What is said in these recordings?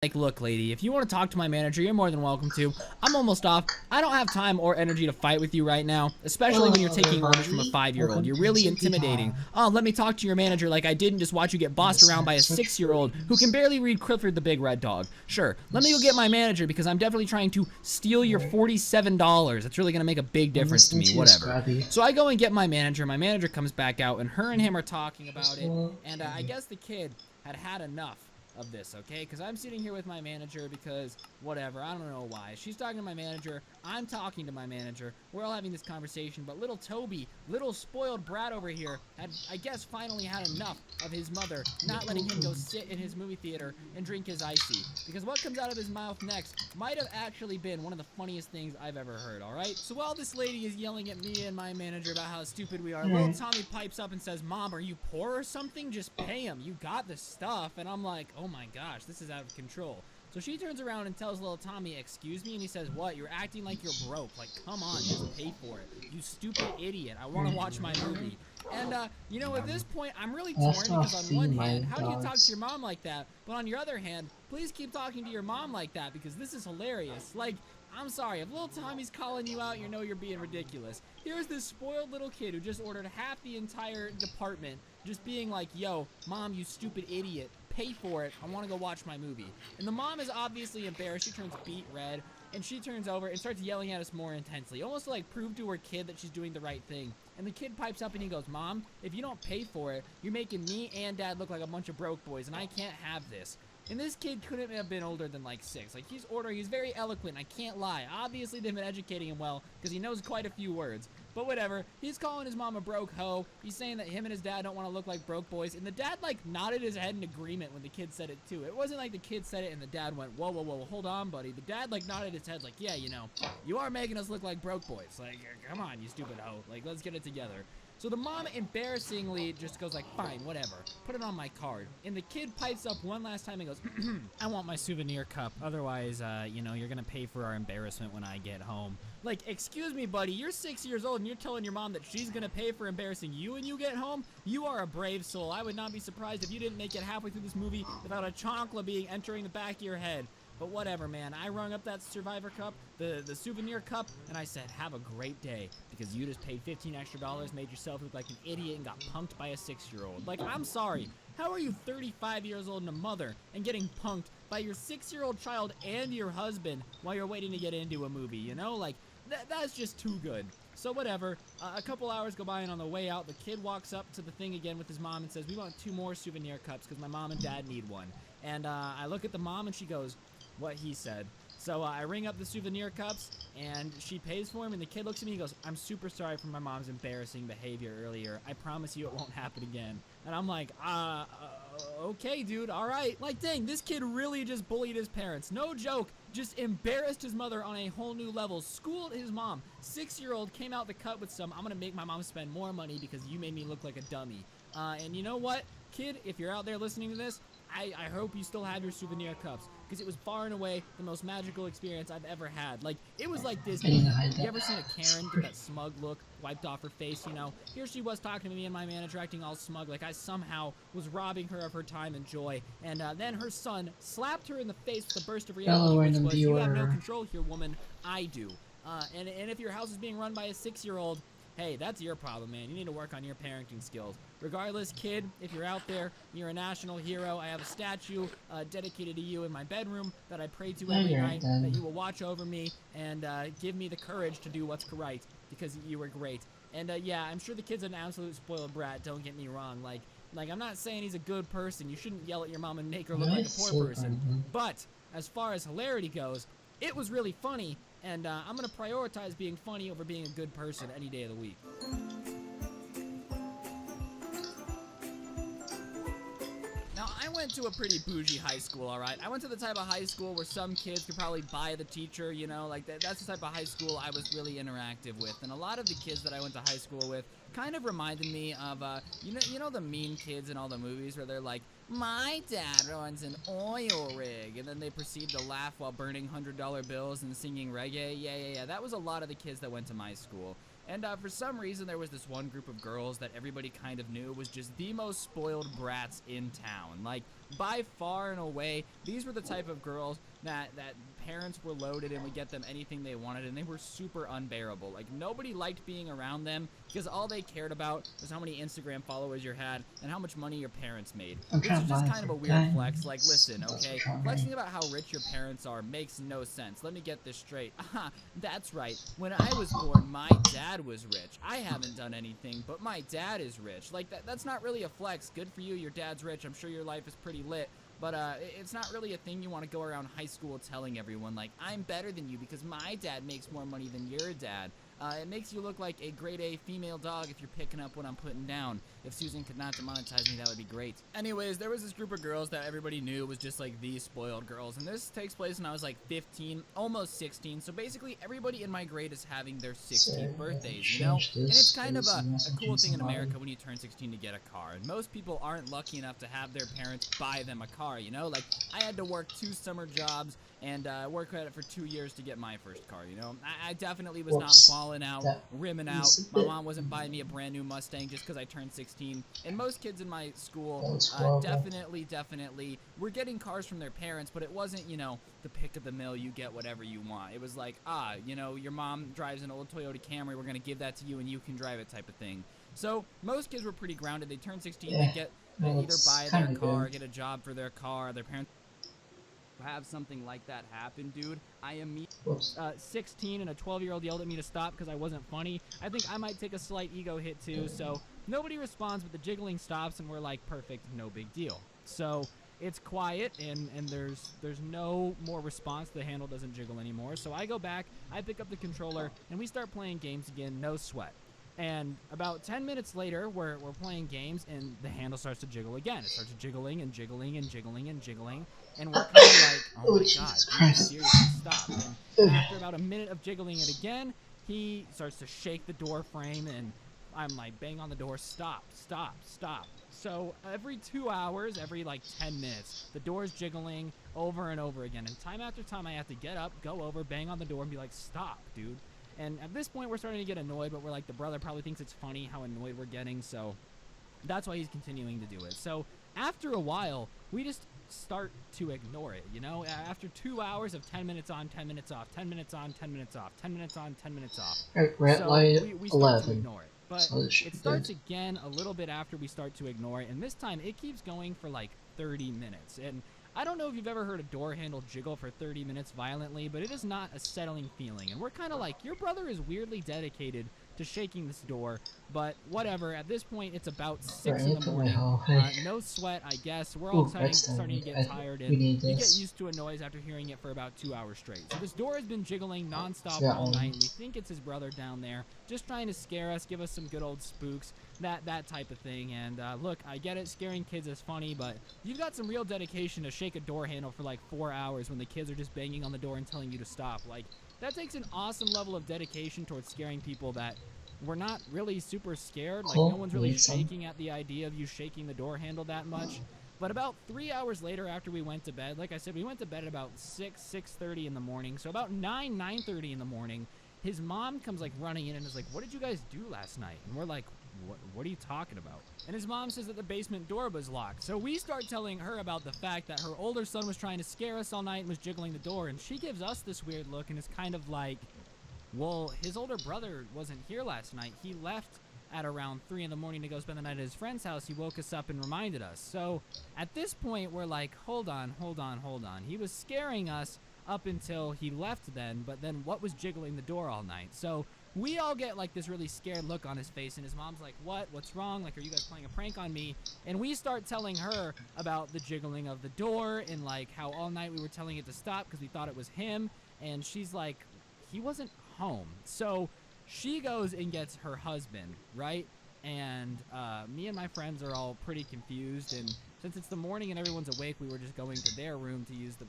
Like, look, lady, if you want to talk to my manager, you're more than welcome to. I'm almost off. I don't have time or energy to fight with you right now, especially when you're taking orders from a 5-year-old. You're really intimidating. Oh, let me talk to your manager like I didn't just watch you get bossed around by a 6-year-old who can barely read Clifford the Big Red Dog. Sure, let me go get my manager because I'm definitely trying to steal your $47. That's really going to make a big difference to me, whatever. So I go and get my manager. My manager comes back out, and her and him are talking about it, and I guess the kid had enough of this, okay? Because I'm sitting here with my manager because whatever, I don't know why. She's talking to my manager, I'm talking to my manager, we're all having this conversation, but little Toby, little spoiled brat over here, had, I guess, finally had enough of his mother not letting him go sit in his movie theater and drink his icy. Because what comes out of his mouth next might have actually been one of the funniest things I've ever heard, alright? So while this lady is yelling at me and my manager about how stupid we are, little Tommy pipes up and says, "Mom, are you poor or something? Just pay him. You got this stuff." And I'm like, oh my gosh, this is out of control. So she turns around and tells little Tommy, "Excuse me?" And he says, "What? You're acting like you're broke. Like, come on, just pay for it. You stupid idiot. I want to watch my movie." And, you know, at this point, I'm really torn because on one hand, how do you talk to your mom like that? But on your other hand, please keep talking to your mom like that because this is hilarious. Like, I'm sorry, if little Tommy's calling you out, you know you're being ridiculous. Here's this spoiled little kid who just ordered half the entire department just being like, "Yo, Mom, you stupid idiot. Pay for it. I want to go watch my movie." And the mom is obviously embarrassed. She turns beet red, and she turns over and starts yelling at us more intensely, almost to, like, prove to her kid that she's doing the right thing. And the kid pipes up and he goes, "Mom, if you don't pay for it, you're making me and Dad look like a bunch of broke boys, and I can't have this." And this kid couldn't have been older than like 6. Like, he's ordering, he's very eloquent, I can't lie. Obviously, they've been educating him well, because he knows quite a few words. But whatever, he's calling his mom a broke hoe. He's saying that him and his dad don't want to look like broke boys. And the dad, like, nodded his head in agreement when the kid said it, too. It wasn't like the kid said it and the dad went, "Whoa, whoa, whoa, hold on, buddy." The dad, like, nodded his head like, "Yeah, you know, you are making us look like broke boys. Like, come on, you stupid hoe. Like, let's get it together." So the mom embarrassingly just goes like, "Fine, whatever. Put it on my card." And the kid pipes up one last time and goes, "I want my souvenir cup. Otherwise, you know, you're going to pay for our embarrassment when I get home." Like, excuse me, buddy. You're 6 years old and you're telling your mom that she's going to pay for embarrassing you when you get home? You are a brave soul. I would not be surprised if you didn't make it halfway through this movie without a chancla being entering the back of your head. But whatever, man. I rung up that Survivor cup, the souvenir cup, and I said, "Have a great day," because you just paid $15 extra, made yourself look like an idiot, and got punked by a 6-year-old. Like, I'm sorry. How are you 35 years old and a mother and getting punked by your 6-year-old child and your husband while you're waiting to get into a movie, you know? Like, that's just too good. So whatever, a couple hours go by, and on the way out, the kid walks up to the thing again with his mom and says, "We want 2 more souvenir cups because my mom and dad need one." And I look at the mom and she goes, "What he said." So I ring up the souvenir cups and she pays for him, and the kid looks at me and goes, "I'm super sorry for my mom's embarrassing behavior earlier. I promise you it won't happen again." And I'm like, okay, dude, all right. Like, dang, this kid really just bullied his parents. No joke. Just embarrassed his mother on a whole new level. Schooled his mom. 6-year-old came out the cut with some, "I'm gonna make my mom spend more money because you made me look like a dummy." And you know what, kid, if you're out there listening to this, I hope you still have your souvenir cups, because it was far and away the most magical experience I've ever had. Like, it was like Disney. You ever seen a Karen get that smug look wiped off her face, you know? Here she was talking to me and my manager, acting all smug, like I somehow was robbing her of her time and joy. And then her son slapped her in the face with a burst of reality, which was, "You have no control here, woman. I do." And if your house is being run by a 6-year-old, hey, that's your problem, man. You need to work on your parenting skills. Regardless, kid, if you're out there, you're a national hero. I have a statue dedicated to you in my bedroom that I pray to every night, that you will watch over me and give me the courage to do what's right, because you were great. And yeah, I'm sure the kid's an absolute spoiled brat, don't get me wrong. Like, I'm not saying he's a good person. You shouldn't yell at your mom and make her look like a poor person. But as far as hilarity goes, it was really funny, and I'm going to prioritize being funny over being a good person any day of the week. Now, I went to a pretty bougie high school, all right? I went to the type of high school where some kids could probably buy the teacher, you know? Like, that's the type of high school I was really interactive with. And a lot of the kids that I went to high school with kind of reminded me of, you know the mean kids in all the movies where they're like, "My dad runs an oil rig," and then they proceed to laugh while burning $100 bills and singing reggae. Yeah. That was a lot of the kids that went to my school. And for some reason, there was this one group of girls that everybody kind of knew was just the most spoiled brats in town. Like, by far and away, these were the type of girls that parents were loaded and would get them anything they wanted, and they were super unbearable. Like, nobody liked being around them because all they cared about was how many Instagram followers you had and how much money your parents made. This is just kind of a weird flex. Like, listen, okay, flexing about how rich your parents are makes no sense. Let me get this straight. Aha, that's right. When I was born, my dad was rich. I haven't done anything, but my dad is rich. Like, that's not really a flex. Good for you, your dad's rich. I'm sure your life is pretty lit. But it's not really a thing you want to go around high school telling everyone, like, I'm better than you because my dad makes more money than your dad. It makes you look like a grade A female dog if you're picking up what I'm putting down. If Susan could not demonetize me, that would be great. Anyways, there was this group of girls that everybody knew was just like these spoiled girls. And this takes place when I was like 15, almost 16. So basically everybody in my grade is having their 16th birthdays, you know? And it's kind of a cool thing in America when you turn 16 to get a car. And most people aren't lucky enough to have their parents buy them a car, you know? Like, I had to work 2 summer jobs and work at it for 2 years to get my first car, you know? I definitely was not balling out, rimming out. My mom wasn't buying me a brand new Mustang just because I turned 16. And most kids in my school definitely were getting cars from their parents, but it wasn't, you know, the pick of the mill, you get whatever you want. It was like, you know, your mom drives an old Toyota Camry, we're going to give that to you and you can drive it type of thing. So most kids were pretty grounded. They turn 16, they either buy their car, get a job for their car, their parents have something like that happen, dude. I am 16 and a 12-year-old yelled at me to stop because I wasn't funny. I think I might take a slight ego hit too, so nobody responds, but the jiggling stops and we're like, perfect, no big deal. So it's quiet and there's no more response. The handle doesn't jiggle anymore. So I go back, I pick up the controller, and we start playing games again, no sweat. And about 10 minutes later, we're playing games, and the handle starts to jiggle again. It starts jiggling and jiggling and jiggling and jiggling, and we're kind of like, oh my god, dude, seriously, stop. And after about a minute of jiggling it again, he starts to shake the door frame, and I'm like, bang on the door, stop, stop, stop. So every 2 hours, every like 10 minutes, the door's jiggling over and over again. And time after time, I have to get up, go over, bang on the door, and be like, stop, dude. And at this point, we're starting to get annoyed, but we're like, the brother probably thinks it's funny how annoyed we're getting, so that's why he's continuing to do it. So after a while, we just start to ignore it, you know? After 2 hours of 10 minutes on, 10 minutes off, 10 minutes on, 10 minutes off, 10 minutes on, 10 minutes off. We start to ignore it. But it starts again a little bit after we start to ignore it, and this time it keeps going for like 30 minutes. And I don't know if you've ever heard a door handle jiggle for 30 minutes violently, but it is not a settling feeling. And we're kind of like, your brother is weirdly dedicated to shaking this door, but whatever. At this point, it's about 6 in the morning. No sweat, I guess. We're all starting to get tired, and you get used to a noise after hearing it for about 2 hours straight. So this door has been jiggling nonstop all night, and we think it's his brother down there, just trying to scare us, give us some good old spooks, that type of thing. And look, I get it, scaring kids is funny, but you've got some real dedication to shake a door handle for like 4 hours when the kids are just banging on the door and telling you to stop. Like, that takes an awesome level of dedication towards scaring people that we're not really super scared. Like, no one's really shaking at the idea of you shaking the door handle that much. But about 3 hours later, after we went to bed, like I said, we went to bed at about 6:30 in the morning. So about 9:30 in the morning, his mom comes like running in and is like, what did you guys do last night? And we're like, what are you talking about? And his mom says that the basement door was locked. So we start telling her about the fact that her older son was trying to scare us all night and was jiggling the door. And she gives us this weird look and is kind of like, well, his older brother wasn't here last night. He left at around 3 in the morning to go spend the night at his friend's house. He woke us up and reminded us. So at this point, we're like, hold on. He was scaring us up until he left then, but then what was jiggling the door all night? So we all get like this really scared look on his face, and his mom's like, what's wrong? Like, are you guys playing a prank on me? And we start telling her about the jiggling of the door and like how all night we were telling it to stop because we thought it was him. And she's like, he wasn't home. So she goes and gets her husband, right? And me and my friends are all pretty confused, and since it's the morning and everyone's awake, we were just going to their room to use the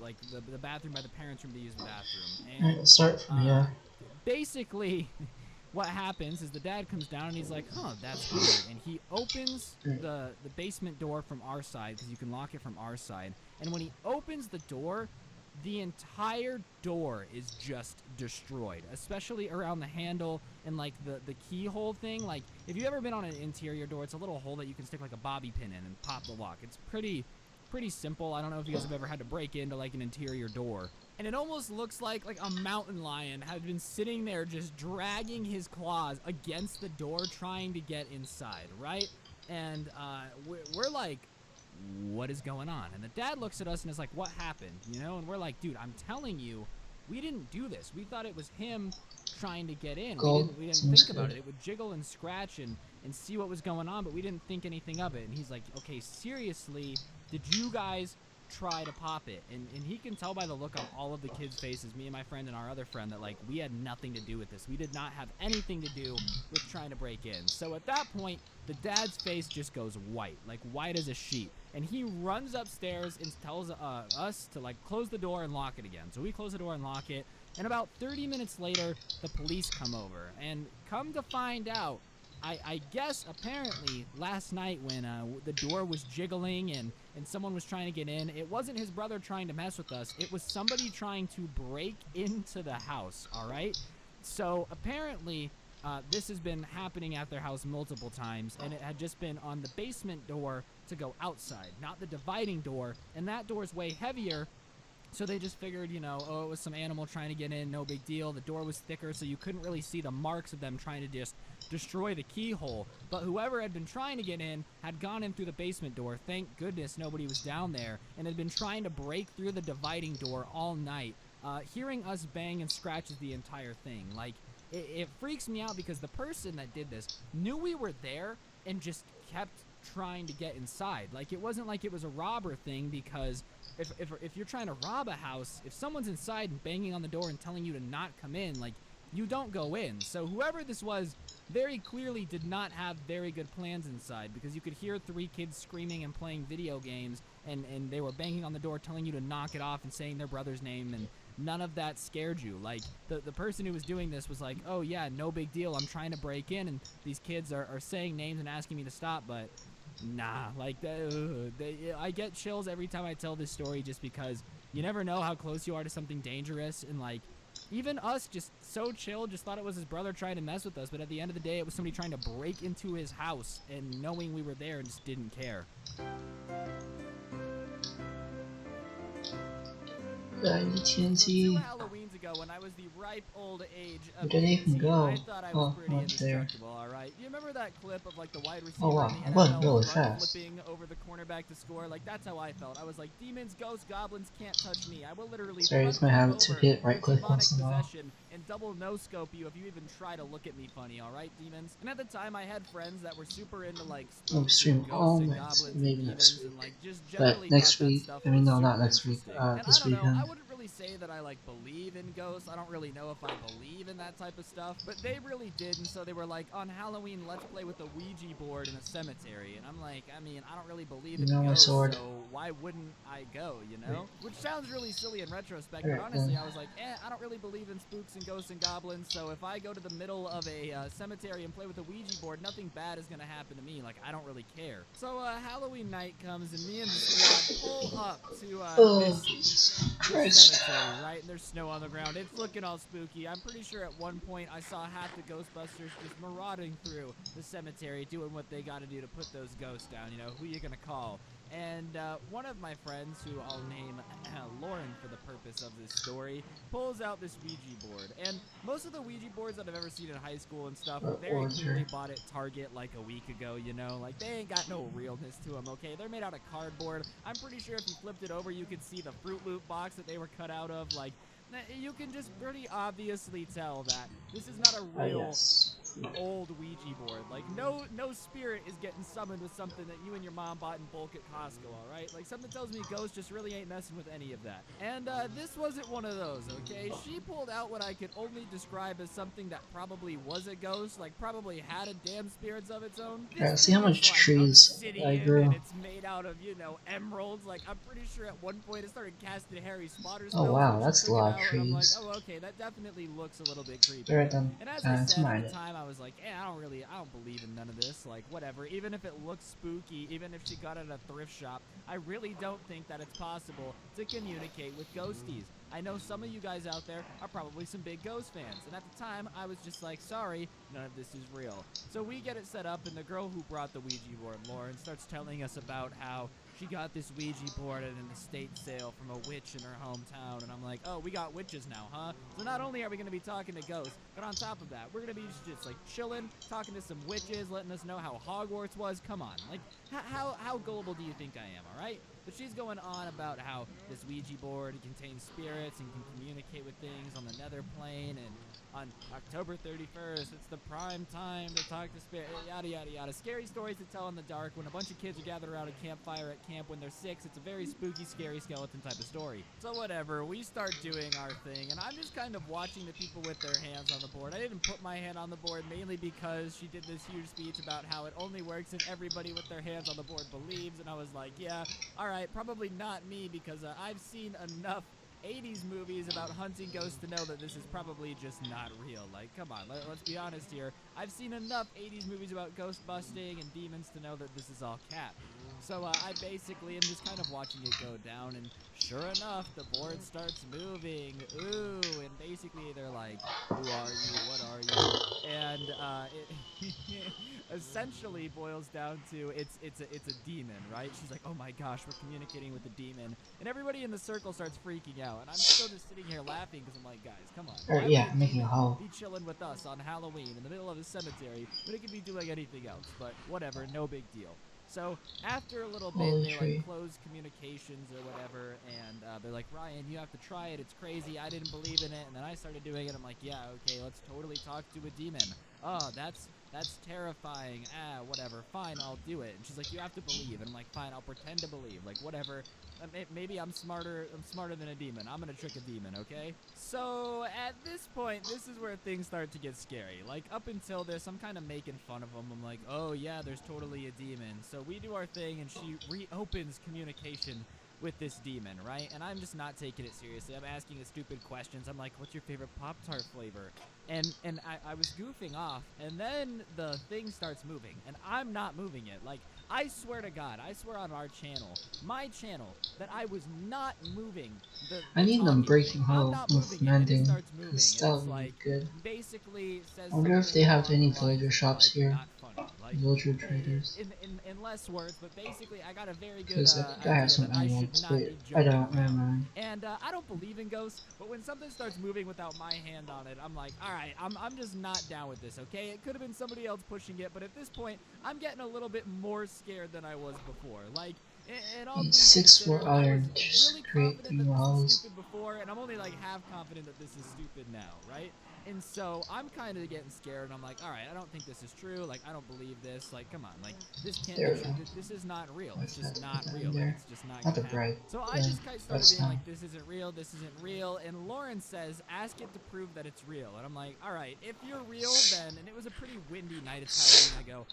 bathroom by the parents' room to use the bathroom. And start from here. Basically, what happens is the dad comes down and he's like, that's weird. And he opens the basement door from our side, because you can lock it from our side. And when he opens the door, the entire door is just destroyed, especially around the handle and like the keyhole thing. Like, if you've ever been on an interior door, it's a little hole that you can stick like a bobby pin in and pop the lock. It's pretty pretty simple. I don't know if you guys have ever had to break into like an interior door. And it almost looks like a mountain lion had been sitting there just dragging his claws against the door trying to get inside, right? And we're like, what is going on? And the dad looks at us and is like, what happened? You know, and we're like, dude, I'm telling you, we didn't do this. We thought it was him trying to get in. We didn't think about it. It would jiggle and scratch and see what was going on, but we didn't think anything of it. And he's like, okay, seriously, did you guys try to pop it? And he can tell by the look on all of the kids' faces, me and my friend and our other friend, that like we had nothing to do with this. We did not have anything to do with trying to break in. So at that point, the dad's face just goes white, like white as a sheet. And he runs upstairs and tells us to like close the door and lock it again. So we close the door and lock it. And about 30 minutes later, the police come over. And come to find out, I guess apparently last night when the door was jiggling and someone was trying to get in, it wasn't his brother trying to mess with us. It was somebody trying to break into the house, all right? So apparently this has been happening at their house multiple times, and it had just been on the basement door to go outside, not the dividing door, and that door's way heavier. So they just figured, you know, oh, it was some animal trying to get in, no big deal. The door was thicker, so you couldn't really see the marks of them trying to just destroy the keyhole. But whoever had been trying to get in had gone in through the basement door. Thank goodness nobody was down there, and had been trying to break through the dividing door all night. Hearing us bang and scratches the entire thing. Like, it freaks me out because the person that did this knew we were there and just kept trying to get inside. Like, it wasn't like it was a robber thing, because if you're trying to rob a house, if someone's inside and banging on the door and telling you to not come in, like, you don't go in. So whoever this was very clearly did not have very good plans inside, because you could hear 3 kids screaming and playing video games, and they were banging on the door telling you to knock it off and saying their brother's name, and none of that scared you. Like, the person who was doing this was like, oh yeah, no big deal, I'm trying to break in, and these kids are saying names and asking me to stop, but nah, like, I get chills every time I tell this story, just because you never know how close you are to something dangerous. And like, even us, just so chill, just thought it was his brother trying to mess with us, but at the end of the day, it was somebody trying to break into his house and knowing we were there and just didn't care. Two Halloweens ago, when I was the ripe old age of 18, I thought I was pretty indestructible, alright? You remember that clip of like the wide receiver in the NFL flipping over the cornerback to score? Like, that's how I felt. I was like, demons, ghosts, goblins can't touch me. I will literally it's my habit to hit right click once in a while. And double no-scope you if you even try to look at me funny, alright, demons? And at the time, I had friends that were super into like LiveStream all night, maybe next week. But next week, I mean, no, not next week, this weekend. I wouldn't really say that I like believe in ghosts. I don't really know if I believe in that type of stuff, but they really did. And so they were like, on Halloween, let's play with a Ouija board in a cemetery. And I'm like, I mean, I don't really believe in ghosts, so why wouldn't I go, you know? Which sounds really silly in retrospect, but honestly, I was like, I don't really believe in spooks and ghosts and goblins, so if I go to the middle of a cemetery and play with a Ouija board, nothing bad is gonna happen to me. Like, I don't really care. So Halloween night comes, and me and the squad pull up to this cemetery, right? And there's snow on the ground. It's looking all spooky. I'm pretty sure at one point I saw half the Ghostbusters just marauding through the cemetery, doing what they gotta do to put those ghosts down. You know, who you gonna call? And one of my friends, who I'll name Lauren for the purpose of this story, pulls out this Ouija board. And most of the Ouija boards that I've ever seen in high school and stuff were very clearly bought at Target like a week ago, you know? Like, they ain't got no realness to them, okay? They're made out of cardboard. I'm pretty sure if you flipped it over, you could see the Fruit Loop box that they were cut out of. Like, you can just pretty obviously tell that this is not a real old Ouija board. Like, no spirit is getting summoned with something that you and your mom bought in bulk at Costco, alright? Like, something tells me ghosts just really ain't messing with any of that. And this wasn't one of those, okay? She pulled out what I could only describe as something that probably was a ghost, like probably had a damn spirits of its own. See how much trees I grew. And it's made out of, you know, emeralds. Like, I'm pretty sure at one point it started casting Harry Potter spells. Oh wow, that's a lot of trees. I'm like, oh, okay, that definitely looks a little bit creepy. Alright then, and as I said at the time, I was like, I don't believe in none of this, like, whatever. Even if it looks spooky, even if she got it at a thrift shop, I really don't think that it's possible to communicate with ghosties. I know some of you guys out there are probably some big ghost fans, and at the time, I was just like, sorry, none of this is real. So we get it set up, and the girl who brought the Ouija board, Lauren, starts telling us about how she got this Ouija board at an estate sale from a witch in her hometown. And I'm like, oh, we got witches now, huh? So not only are we going to be talking to ghosts, but on top of that, we're going to be just like chilling, talking to some witches, letting us know how Hogwarts was. Come on, like, how gullible do you think I am, all right? But she's going on about how this Ouija board contains spirits and can communicate with things on the nether plane, and on October 31st, it's the prime time to talk to spirits, yada, yada, yada. Scary stories to tell in the dark when a bunch of kids are gathered around a campfire at camp when they're 6. It's a very spooky, scary skeleton type of story. So whatever, we start doing our thing, and I'm just kind of watching the people with their hands on the board. I didn't put my hand on the board mainly because she did this huge speech about how it only works if everybody with their hands on the board believes, and I was like, yeah, alright, probably not me, because I've seen enough 80s movies about hunting ghosts to know that this is probably just not real. Like, come on, let's be honest here. I've seen enough 80s movies about ghost busting and demons to know that this is all cap. So I basically am just kind of watching it go down, and sure enough, the board starts moving. Ooh, and basically they're like, who are you? What are you? And it essentially boils down to it's a demon, right? She's like, oh my gosh, we're communicating with a demon, and everybody in the circle starts freaking out, and I'm still just sitting here laughing because I'm like, guys, come on. Or, yeah, making a hole. Be chilling with us on Halloween in the middle of a cemetery, but it could be doing anything else. But whatever, no big deal. So after a little bit, they like close communications or whatever, and they're like, Ryan, you have to try it. It's crazy. I didn't believe in it, and then I started doing it. I'm like, yeah, okay, let's totally talk to a demon. Oh, that's terrifying. Whatever. Fine, I'll do it. And she's like, you have to believe. And I'm like, fine, I'll pretend to believe. Like, whatever. Maybe I'm smarter than a demon. I'm gonna trick a demon, okay? So at this point, this is where things start to get scary. Like, up until this, I'm kind of making fun of them. I'm like, oh yeah, there's totally a demon. So we do our thing, and she reopens communication with this demon, right? And I'm just not taking it seriously. I'm asking it stupid questions. I'm like, what's your favorite Pop-Tart flavor? And I was goofing off, and then the thing starts moving, and I'm not moving it. Like, I swear to God, I swear on our channel, my channel, that I was not moving the I need them breaking hole with mending, because because that would be like, good. Basically says I wonder if they have any villager shops like, here. Like, Villager traders. In less words, but basically I got a very good Because I have some animals, but I don't remember. And I don't believe in ghosts, but when something starts moving without my hand on it, I'm like, alright, I'm just not down with this, okay? It could have been somebody else pushing it, but at this point, I'm getting a little bit more scared than I was before. Like, and all 6 more iron, just really create 3 more holes. Before, and I'm only like half confident that this is stupid now, right? And so I'm kind of getting scared, and I'm like, all right, I don't think this is true. Like, I don't believe this. Like, come on, like, this can't be true. This is not real. It's just not real. Like, it's just not gonna happen. So I just kind of started being like, this isn't real. This isn't real. And Lauren says, ask it to prove that it's real. And I'm like, all right, if you're real, then, and it was a pretty windy night. It's Halloween. I go,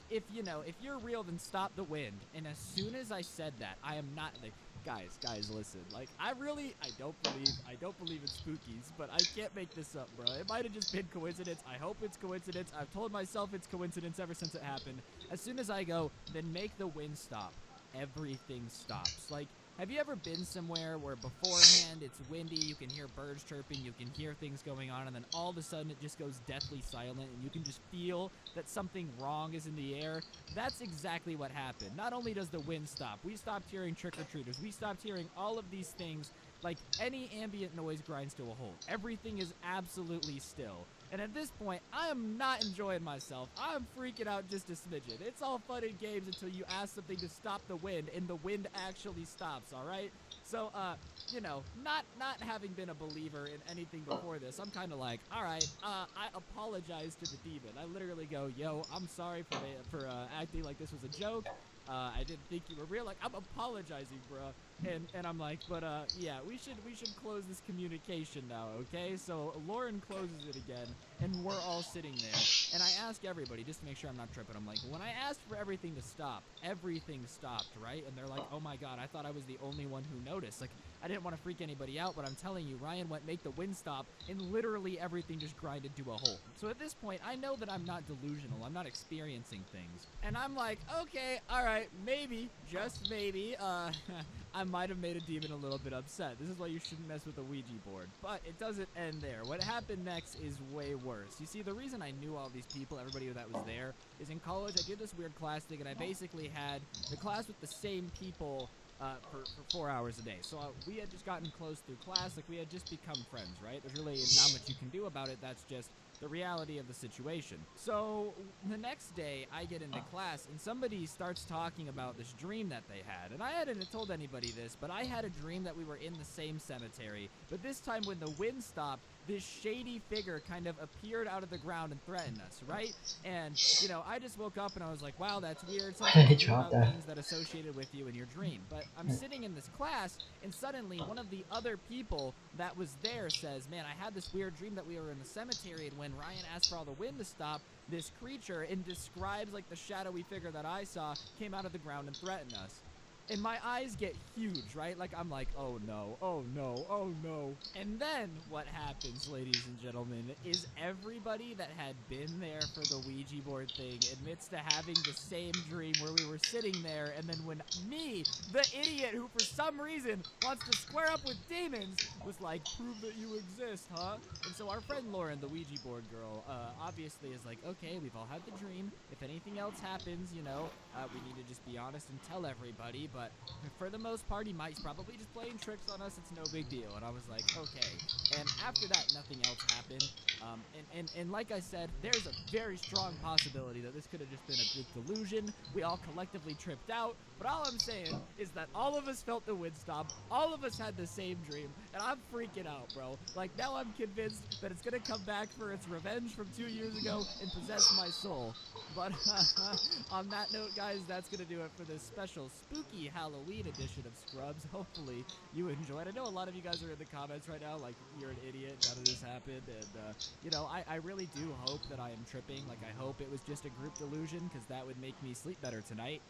if you know, if you're real, then stop the wind. And as soon as I said that, I am not like. Guys, listen. Like, I don't believe in spookies, but I can't make this up, bro. It might have just been coincidence. I hope it's coincidence. I've told myself it's coincidence ever since it happened. As soon as I go, then make the wind stop. Everything stops. Like, have you ever been somewhere where beforehand it's windy, you can hear birds chirping, you can hear things going on, and then all of a sudden it just goes deathly silent, and you can just feel that something wrong is in the air? That's exactly what happened. Not only does the wind stop, we stopped hearing trick-or-treaters, we stopped hearing all of these things. Like, any ambient noise grinds to a halt. Everything is absolutely still. And at this point, I am not enjoying myself. I'm freaking out just a smidgen. It's all fun and games until you ask something to stop the wind, and the wind actually stops, alright? So, you know, not having been a believer in anything before this, I'm kind of like, alright, I apologize to the demon. I literally go, yo, I'm sorry for acting like this was a joke. I didn't think you were real. Like, I'm apologizing, bruh. And I'm like, but yeah, we should close this communication now, okay? So Lauren closes it again, and we're all sitting there, and I ask everybody just to make sure I'm not tripping. I'm like, when I asked for everything to stop, everything stopped, right? And they're like, oh my God, I thought I was the only one who noticed. Like, I didn't want to freak anybody out, but I'm telling you, Ryan went make the wind stop, and literally everything just grinded to a halt. So at this point, I know that I'm not delusional. I'm not experiencing things. And I'm like, okay, all right, maybe, just maybe, I'm might have made a demon a little bit upset. This is why you shouldn't mess with a Ouija board. But it doesn't end there. What happened next is way worse. You see, the reason I knew all these people, everybody that was there, is in college I did this weird class thing, and I basically had the class with the same people for 4 hours a day. So we had just gotten close through class, like we had just become friends, right? There's really not much you can do about it. That's just the reality of the situation. So the next day I get into class and somebody starts talking about this dream that they had. And I hadn't told anybody this, but I had a dream that we were in the same cemetery. But this time when the wind stopped, this shady figure kind of appeared out of the ground and threatened us, right? And, you know, I just woke up and I was like, wow, that's weird. Sometimes you dream about things that associated with you in your dream. But I'm sitting in this class and suddenly one of the other people that was there says, man, I had this weird dream that we were in the cemetery, and when Ryan asked for all the wind to stop, this creature, and describes like the shadowy figure that I saw, came out of the ground and threatened us. And my eyes get huge, right? Like, I'm like, oh no, oh no, oh no. And then what happens, ladies and gentlemen, is everybody that had been there for the Ouija board thing admits to having the same dream where we were sitting there, and then when me, the idiot who for some reason wants to square up with demons, was like, prove that you exist, huh? And so our friend Lauren, the Ouija board girl, obviously is like, okay, we've all had the dream. If anything else happens, you know, we need to just be honest and tell everybody. But for the most part, he's probably just playing tricks on us. It's no big deal. And I was like, okay. And after that, nothing else happened. And like I said, there's a very strong possibility that this could have just been a big delusion. We all collectively tripped out. But all I'm saying is that all of us felt the wind stop. All of us had the same dream. And I'm freaking out, bro. Like, now I'm convinced that it's going to come back for its revenge from 2 years ago and possess my soul. But on that note, guys, that's going to do it for this special spooky Halloween edition of Scrubs. Hopefully you enjoyed. I know a lot of you guys are in the comments right now like, you're an idiot, none of this happened. And, you know, I really do hope that I am tripping. Like, I hope it was just a group delusion, because that would make me sleep better tonight.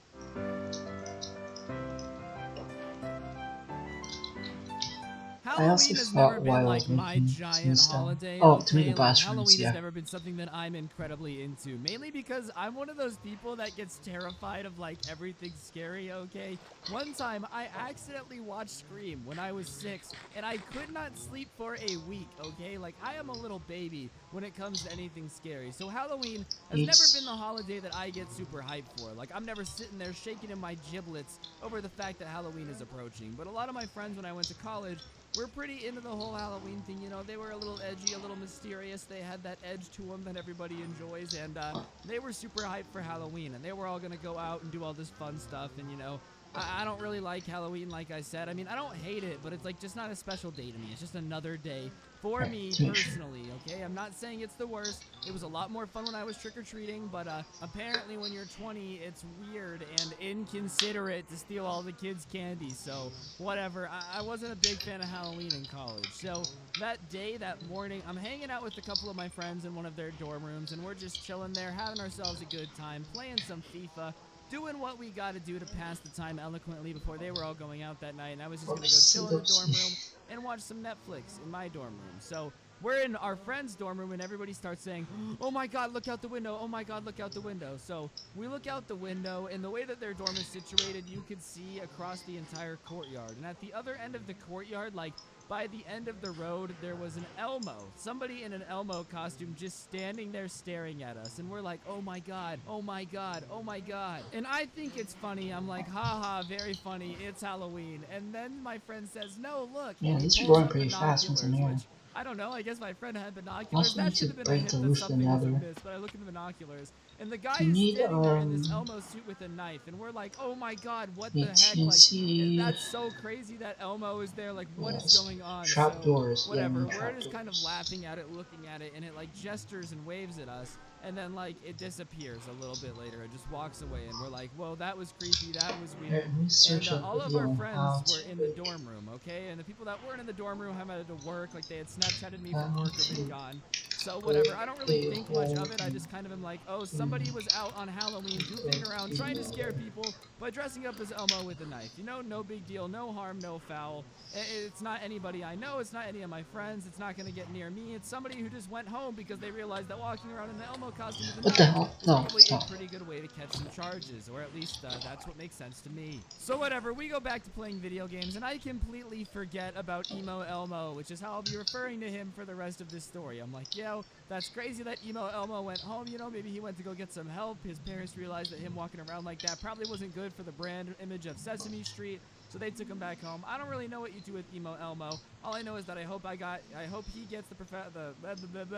Halloween has never been like my giant holiday. To me, the blast Halloween has never been something that I'm incredibly into, mainly because I'm one of those people that gets terrified of like everything scary. Okay, one time I accidentally watched Scream when I was 6, and I could not sleep for a week. Okay, like I am a little baby when it comes to anything scary. So Halloween has never been the holiday that I get super hyped for. Like, I'm never sitting there shaking in my giblets over the fact that Halloween is approaching. But a lot of my friends when I went to college were pretty into the whole Halloween thing. You know, they were a little edgy, a little mysterious. They had that edge to them that everybody enjoys, and they were super hyped for Halloween, and they were all gonna go out and do all this fun stuff. And you know, I don't really like Halloween, like I said. I mean, I don't hate it, but it's like just not a special day to me. It's just another day for me personally, okay? I'm not saying it's the worst. It was a lot more fun when I was trick-or-treating, but apparently when you're 20, it's weird and inconsiderate to steal all the kids' candy. So whatever. I wasn't a big fan of Halloween in college. So that day, that morning, I'm hanging out with a couple of my friends in one of their dorm rooms, and we're just chilling there, having ourselves a good time, playing some FIFA, doing what we got to do to pass the time eloquently before they were all going out that night. And I was just going to go chill in the dorm room and watch some Netflix in my dorm room. So we're in our friend's dorm room, and everybody starts saying, oh my God, look out the window. Oh my God, look out the window. So we look out the window, and the way that their dorm is situated, you could see across the entire courtyard. And at the other end of the courtyard, like by the end of the road, there was an Elmo. Somebody in an Elmo costume just standing there staring at us. And we're like, oh my God, oh my God, oh my God. And I think it's funny. I'm like, haha, very funny. It's Halloween. And then my friend says, no, look. Yeah, these are going pretty fast once I'm here. I don't know. I guess my friend had binoculars. Also, that should have been a hint that something was amiss, but I look in the binoculars, and the guy is standing there in this Elmo suit with a knife, and we're like, oh my God, what the heck? Like, that's so crazy that Elmo is there. Like, what is going on? Trapdoors. Whatever. We're just kind of laughing at it, looking at it, and it like gestures and waves at us. And then, like, it disappears a little bit later. It just walks away, and we're like, whoa, that was creepy. That was weird. And all of our friends were in the dorm room, okay? And the people that weren't in the dorm room had to work. Like, they had Snapchatted me from work or been gone. So whatever, I don't really think much of it. I just kind of am like, oh, somebody was out on Halloween goofing around trying to scare people by dressing up as Elmo with a knife. You know, no big deal, no harm, no foul. It's not anybody I know, it's not any of my friends, it's not going to get near me. It's somebody who just went home because they realized that walking around in the Elmo costume with a What the knife hell? is No, probably stop. a pretty good way to catch some charges, or at least that's what makes sense to me. So whatever, we go back to playing video games, and I completely forget about Emo Elmo, which is how I'll be referring to him for the rest of this story. I'm like, yo, that's crazy that Emo Elmo went home, you know, maybe he went to go get some help. His parents realized that him walking around like that probably wasn't good for the brand image of Sesame Street, so they took him back home. I don't really know what you do with Emo Elmo. All I know is that I hope he gets the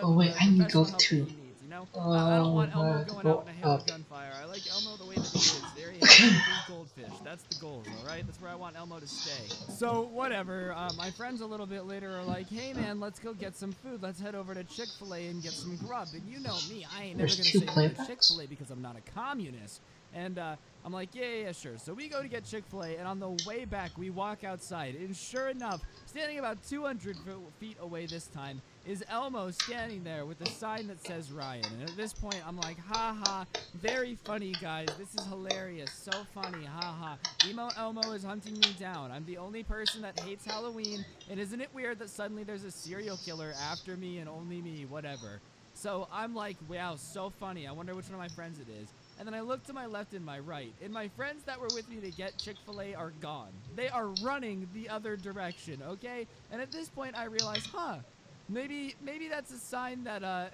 Oh wait, I need to go professional help that too. he needs, you know? I don't want Elmo But going go out in a hail of up. gunfire. I like Elmo the way that he is, very happy with his goldfish. That's the goals, alright? That's where I want Elmo to stay. So, whatever, my friends a little bit later are like, hey man, let's go get some food. Let's head over to Chick-fil-A and get some grub. And you know me, I ain't never There's gonna 2 say no to playbacks? Chick-fil-A because I'm not a communist. And I'm like, yeah, sure. So we go to get Chick-fil-A, and on the way back, we walk outside. And sure enough, standing about 200 feet away this time, is Elmo standing there with a sign that says Ryan. And at this point, I'm like, ha ha, very funny, guys. This is hilarious. So funny, ha ha. Emo Elmo is hunting me down. I'm the only person that hates Halloween. And isn't it weird that suddenly there's a serial killer after me and only me, whatever. So I'm like, wow, so funny. I wonder which one of my friends it is. And then I look to my left and my right, and my friends that were with me to get Chick-fil-A are gone. They are running the other direction, okay? And at this point, I realize, maybe that's a sign that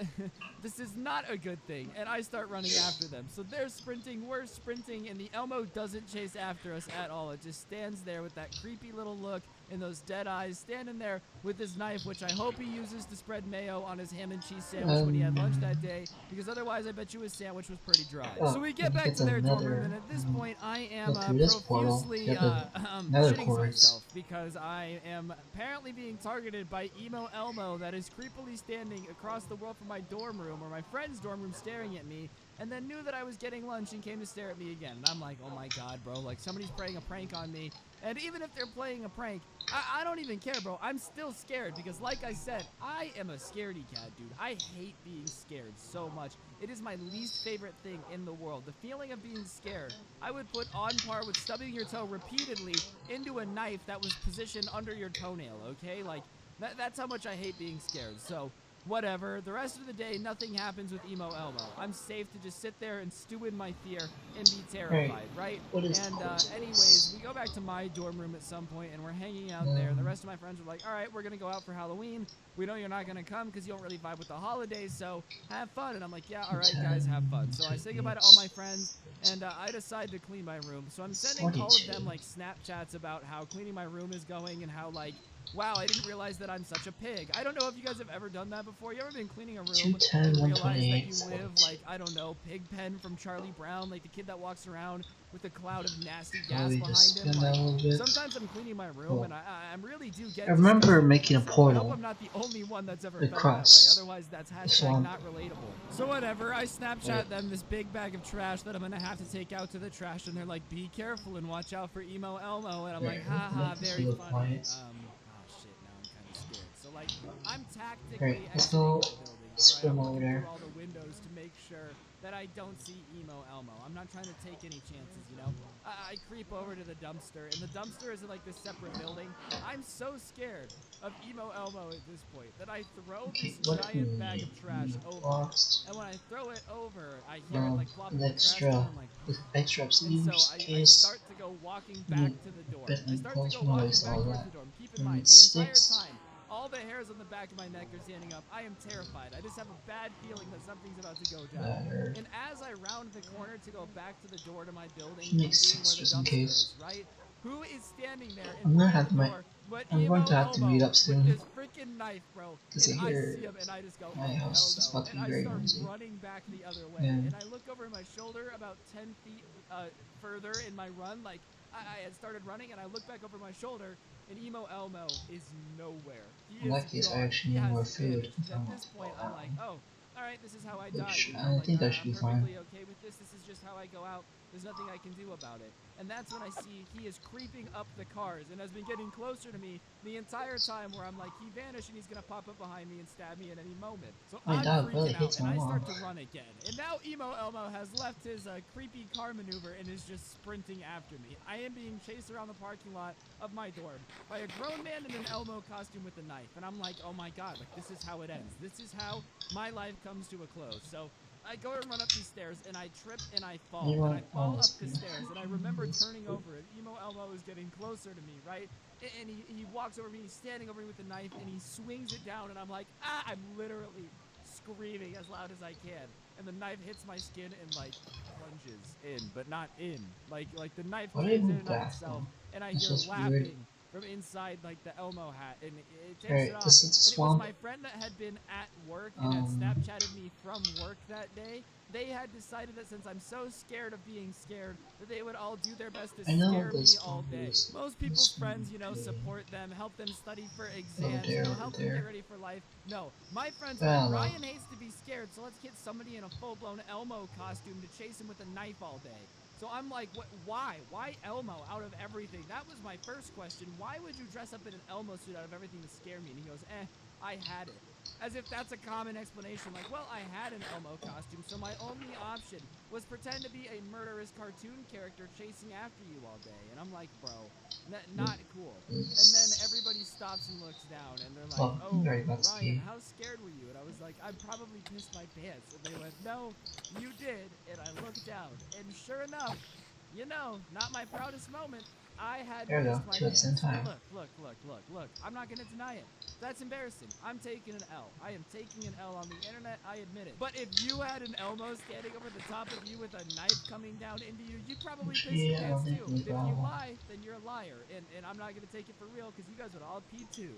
this is not a good thing, and I start running after them. So they're sprinting, we're sprinting, and the Elmo doesn't chase after us at all. It just stands there with that creepy little look and those dead eyes, standing there with his knife, which I hope he uses to spread mayo on his ham and cheese sandwich when he had lunch that day, because otherwise I bet you his sandwich was pretty dry. So we get back to their dorm room, and at this point I am profusely shitting myself, because I am apparently being targeted by Emo Elmo that is creepily standing across the world from my dorm room, or my friend's dorm room, staring at me, and then knew that I was getting lunch and came to stare at me again. And I'm like, oh my god, bro, like somebody's playing a prank on me. And even if they're playing a prank, I don't even care, bro. I'm still scared because, like I said, I am a scaredy cat, dude. I hate being scared so much. It is my least favorite thing in the world. The feeling of being scared, I would put on par with stubbing your toe repeatedly into a knife that was positioned under your toenail, okay? Like, that's how much I hate being scared. So, whatever. The rest of the day, nothing happens with Emo Elmo. I'm safe to just sit there and stew in my fear and be terrified, right? What is And anyways, we go back to my dorm room at some point, and we're hanging out there, and the rest of my friends are like, all right, we're going to go out for Halloween. We know you're not going to come because you don't really vibe with the holidays, so have fun. And I'm like, yeah, all right, guys, have fun. So I say goodbye to all my friends, and I decide to clean my room. So I'm sending all of them, like, Snapchats about how cleaning my room is going and how, like, wow, I didn't realize that I'm such a pig. I don't know if you guys have ever done that before. You ever been cleaning a room and realized that you live like, I don't know, Pigpen from Charlie Brown, like the kid that walks around with a cloud of nasty gas behind him. Like, sometimes I'm cleaning my room and I really do get I remember disgusted making a with myself. portal. I hope I'm not the only one that's ever felt that way. Otherwise, that's hashtag not relatable. So whatever, I Snapchat them this big bag of trash that I'm gonna have to take out to the trash, and they're like, be careful and watch out for Emo Elmo, and I'm like, haha, very funny. So like, I'm tactically exiting the building, alright? I'm looking through all the windows to make sure that I don't see Emo Elmo. I'm not trying to take any chances, you know? I creep over to the dumpster, and the dumpster is in like this separate building. I'm so scared of Emo Elmo at this point that I throw this giant bag of trash over. And when I throw it over, I hear it like plop in the trash can, and I'm like, and so I start to go walking back to the door. I start to go walking back towards the door. Keep in mind, the entire time, all the hairs on the back of my neck are standing up. I am terrified. I just have a bad feeling that something's about to go down. And as I round the corner to go back to the door to my building, being where the dumpster is, right? Who is standing there in front of the door but Emo Elmo with this freaking knife, bro? And I see him and I just go, oh, hell no. And I start running back the other way. And I look over my shoulder about 10 feet further in my run. Like, I had started running and I look back over my shoulder, and Emo Elmo is nowhere. He is gone. He has vanished. At this point, I'm like, oh, alright, this is how I die. You know? Like, I'm perfectly okay with this. This is just how I go out. There's nothing I can do about it. And that's when I see he is creeping up the cars and has been getting closer to me the entire time, where I'm like, he vanished and he's gonna pop up behind me and stab me at any moment. So My I'm dog really freaking out, hates and my I mom. start to run again. And now Emo Elmo has left his creepy car maneuver and is just sprinting after me. I am being chased around the parking lot of my dorm by a grown man in an Elmo costume with a knife. And I'm like, oh my god, like, this is how it ends. This is how my life comes to a close. So I go and run up these stairs, and I trip and I fall. And I fall up the stairs, and I remember turning over, and Emo Elmo is getting closer to me, right? And he walks over me, he's standing over me with the knife, and he swings it down, and I'm like, ah! I'm literally screaming as loud as I can. And the knife hits my skin and, like, plunges in, but not in. Like the knife goes in and of itself, and I hear laughing from inside, like, the Elmo hat, and it takes it off. This is the And it was swamp. my friend that had been at work and had Snapchatted me from work that day. They had decided that since I'm so scared of being scared, that they would all do their best to scare me all day. Most people's friends, you know, support them, help them study for exams, you know, help them get ready for life. No, my friends are like, Ryan hates to be scared, so let's get somebody in a full-blown Elmo costume to chase him with a knife all day. So I'm like, what? Why? Why Elmo out of everything? That was my first question. Why would you dress up in an Elmo suit out of everything to scare me? And he goes, I had it. As if that's a common explanation. Like, well, I had an Elmo costume, so my only option was pretend to be a murderous cartoon character chasing after you all day. And I'm like, bro, not cool. And then everybody stops and looks down, and they're like, oh, Ryan, how scared were you? And I was like, I probably pissed my pants. And they went, no, you did. And I looked down, and sure enough, you know, not my proudest moment, I had pissed my pants. Look. I'm not gonna deny it. That's embarrassing. I'm taking an L. I am taking an L on the internet, I admit it. But if you had an Elmo standing over the top of you with a knife coming down into you, you'd probably piss your pants too. And if you lie, then you're a liar. And I'm not gonna take it for real, because you guys would all pee too.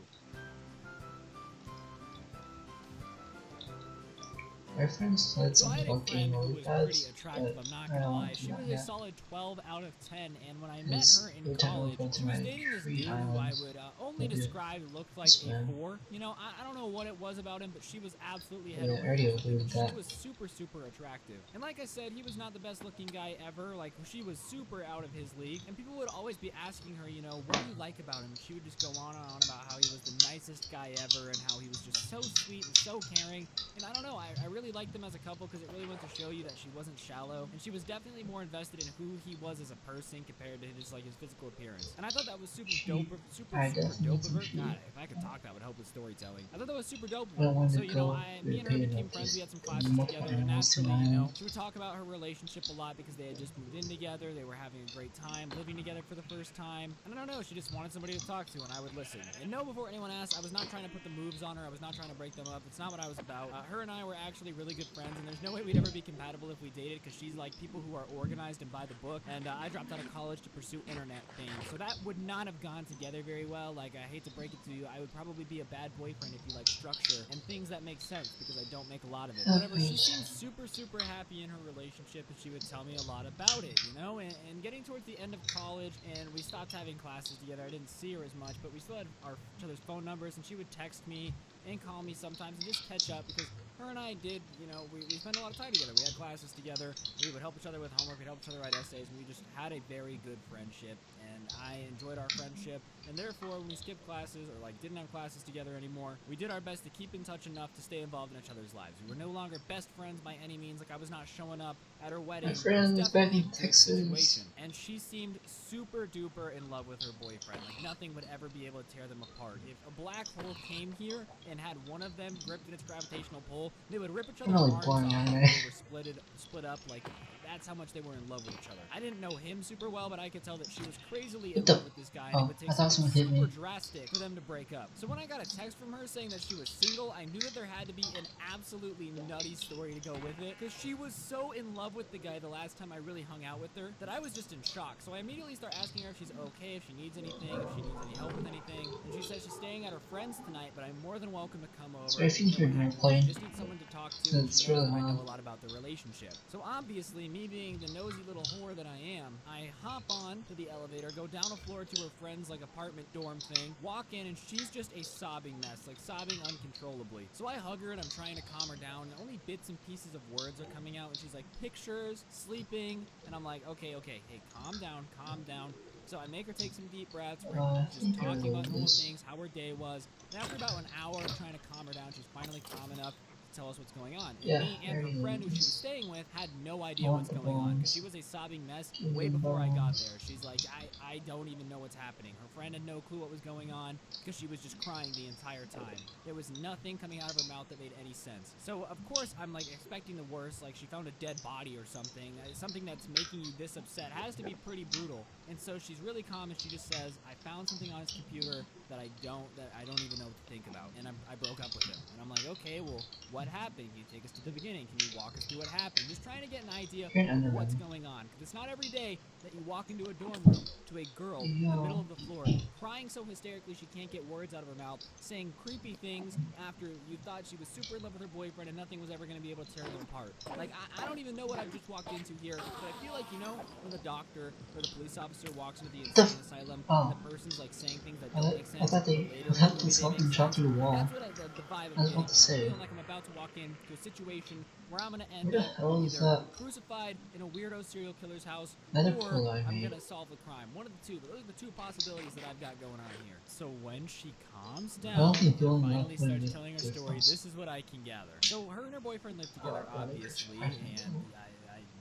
My friend said something about game who really was fast, pretty attractive, I'm not gonna lie. She was a solid 12 out of 10, and when I met her in college, she was dating this dude who I would only describe looked like a 4. You know, I don't know what it was about him, but she was absolutely head over heels. She was super, super attractive. And like I said, he was not the best looking guy ever. Like, she was super out of his league, and people would always be asking her, you know, what do you like about him? And she would just go on and on about how he was the nicest guy ever, and how he was just so sweet and so caring. And I don't know, I really liked them as a couple, because it really went to show you that she wasn't shallow, and she was definitely more invested in who he was as a person compared to just like his physical appearance. And I thought that was super dope of her. God, if I could talk, that would help with storytelling. I thought that was super dope of her. So, you know, me and her became friends. We had some classes together, and naturally, you know, she would talk about her relationship a lot, because they had just moved in together. They were having a great time living together for the first time. And I don't know, she just wanted somebody to talk to, and I would listen. And no, before anyone asked, I was not trying to put the moves on her. I was not trying to break them up. It's not what I was about. Her and I were actually really good friends, and there's no way we'd ever be compatible if we dated, because she's like people who are organized and by the book, and I dropped out of college to pursue internet things, so that would not have gone together very well. Like, I hate to break it to you, I would probably be a bad boyfriend if you like structure and things that make sense, because I don't make a lot of it. Whatever, she seemed super, super happy in her relationship, and she would tell me a lot about it, you know, and getting towards the end of college, and we stopped having classes together. I didn't see her as much, but we still had each other's phone numbers, and she would text me and call me sometimes and just catch up, because her and I did, you know, we spent a lot of time together. We had classes together, we would help each other with homework, we'd help each other write essays, and we just had a very good friendship, and I enjoyed our friendship, and therefore, when we skipped classes, or like didn't have classes together anymore, we did our best to keep in touch enough to stay involved in each other's lives. We were no longer best friends by any means. Like, I was not showing up at her wedding. My friend is back in Texas. And she seemed super duper in love with her boyfriend. Like, nothing would ever be able to tear them apart. If a black hole came here and had one of them gripped in its gravitational pull, they would rip each other's arms off, and they were split up. Like, that's how much they were in love with each other. I didn't know him super well, but I could tell that she was crazily in love with this guy, and it would take something super drastic for them to break up. So when I got a text from her saying that she was single, I knew that there had to be an absolutely nutty story to go with it, because she was so in love with the guy the last time I really hung out with her that I was just in shock. So I immediately start asking her if she's okay, if she needs anything, if she needs any help with anything, and she says she's staying at her friend's tonight, but I'm more than welcome to come over. So I think you're playing. Just need someone to talk to, and she knows I know a lot about the relationship. So obviously, me me being the nosy little whore that I am, I hop on to the elevator, go down a floor to her friend's like apartment dorm thing, walk in, and she's just a sobbing mess, like sobbing uncontrollably. So I hug her and I'm trying to calm her down, and only bits and pieces of words are coming out, and she's like, pictures, sleeping, and I'm like, okay, hey, calm down. So I make her take some deep breaths. We're just talking about normal things, how her day was. And after about an hour of trying to calm her down, she's finally calm enough to tell us what's going on. And me and her friend who she was staying with had no idea what's going on, because she was a sobbing mess way before I got there. She's like, I don't even know what's happening. Her friend had no clue what was going on because she was just crying the entire time. There was nothing coming out of her mouth that made any sense. So of course I'm like expecting the worst, like she found a dead body or something. Something that's making you this upset has to be pretty brutal. And so she's really calm and she just says, I found something on his computer that I don't even know what to think about. And I broke up with him. And I'm like, okay, well, what happened? Can you take us to the beginning? Can you walk us through what happened? Just trying to get an idea of what's going on. Because it's not every day that you walk into a dorm room to a girl in the middle of the floor, crying so hysterically she can't get words out of her mouth, saying creepy things after you thought she was super in love with her boyfriend and nothing was ever going to be able to tear them apart. Like, I don't even know what I've just walked into here, but I feel like, you know, when the doctor or the police officer walks into the insane asylum and the person's like saying things that don't make sense. I thought they something shot through the wall. That's what the vibe I was about to say. I'm feeling like I'm about to walk into a situation where I'm going to end Where the hell is either that? crucified in a weirdo serial killer's house, Medical or I I'm made. going to solve the crime. One of the two, but those are the two possibilities that I've got going on here. So when she calms down don't think and doing finally that starts would telling her make story, sense. this is what I can gather. So her and her boyfriend live together, obviously, and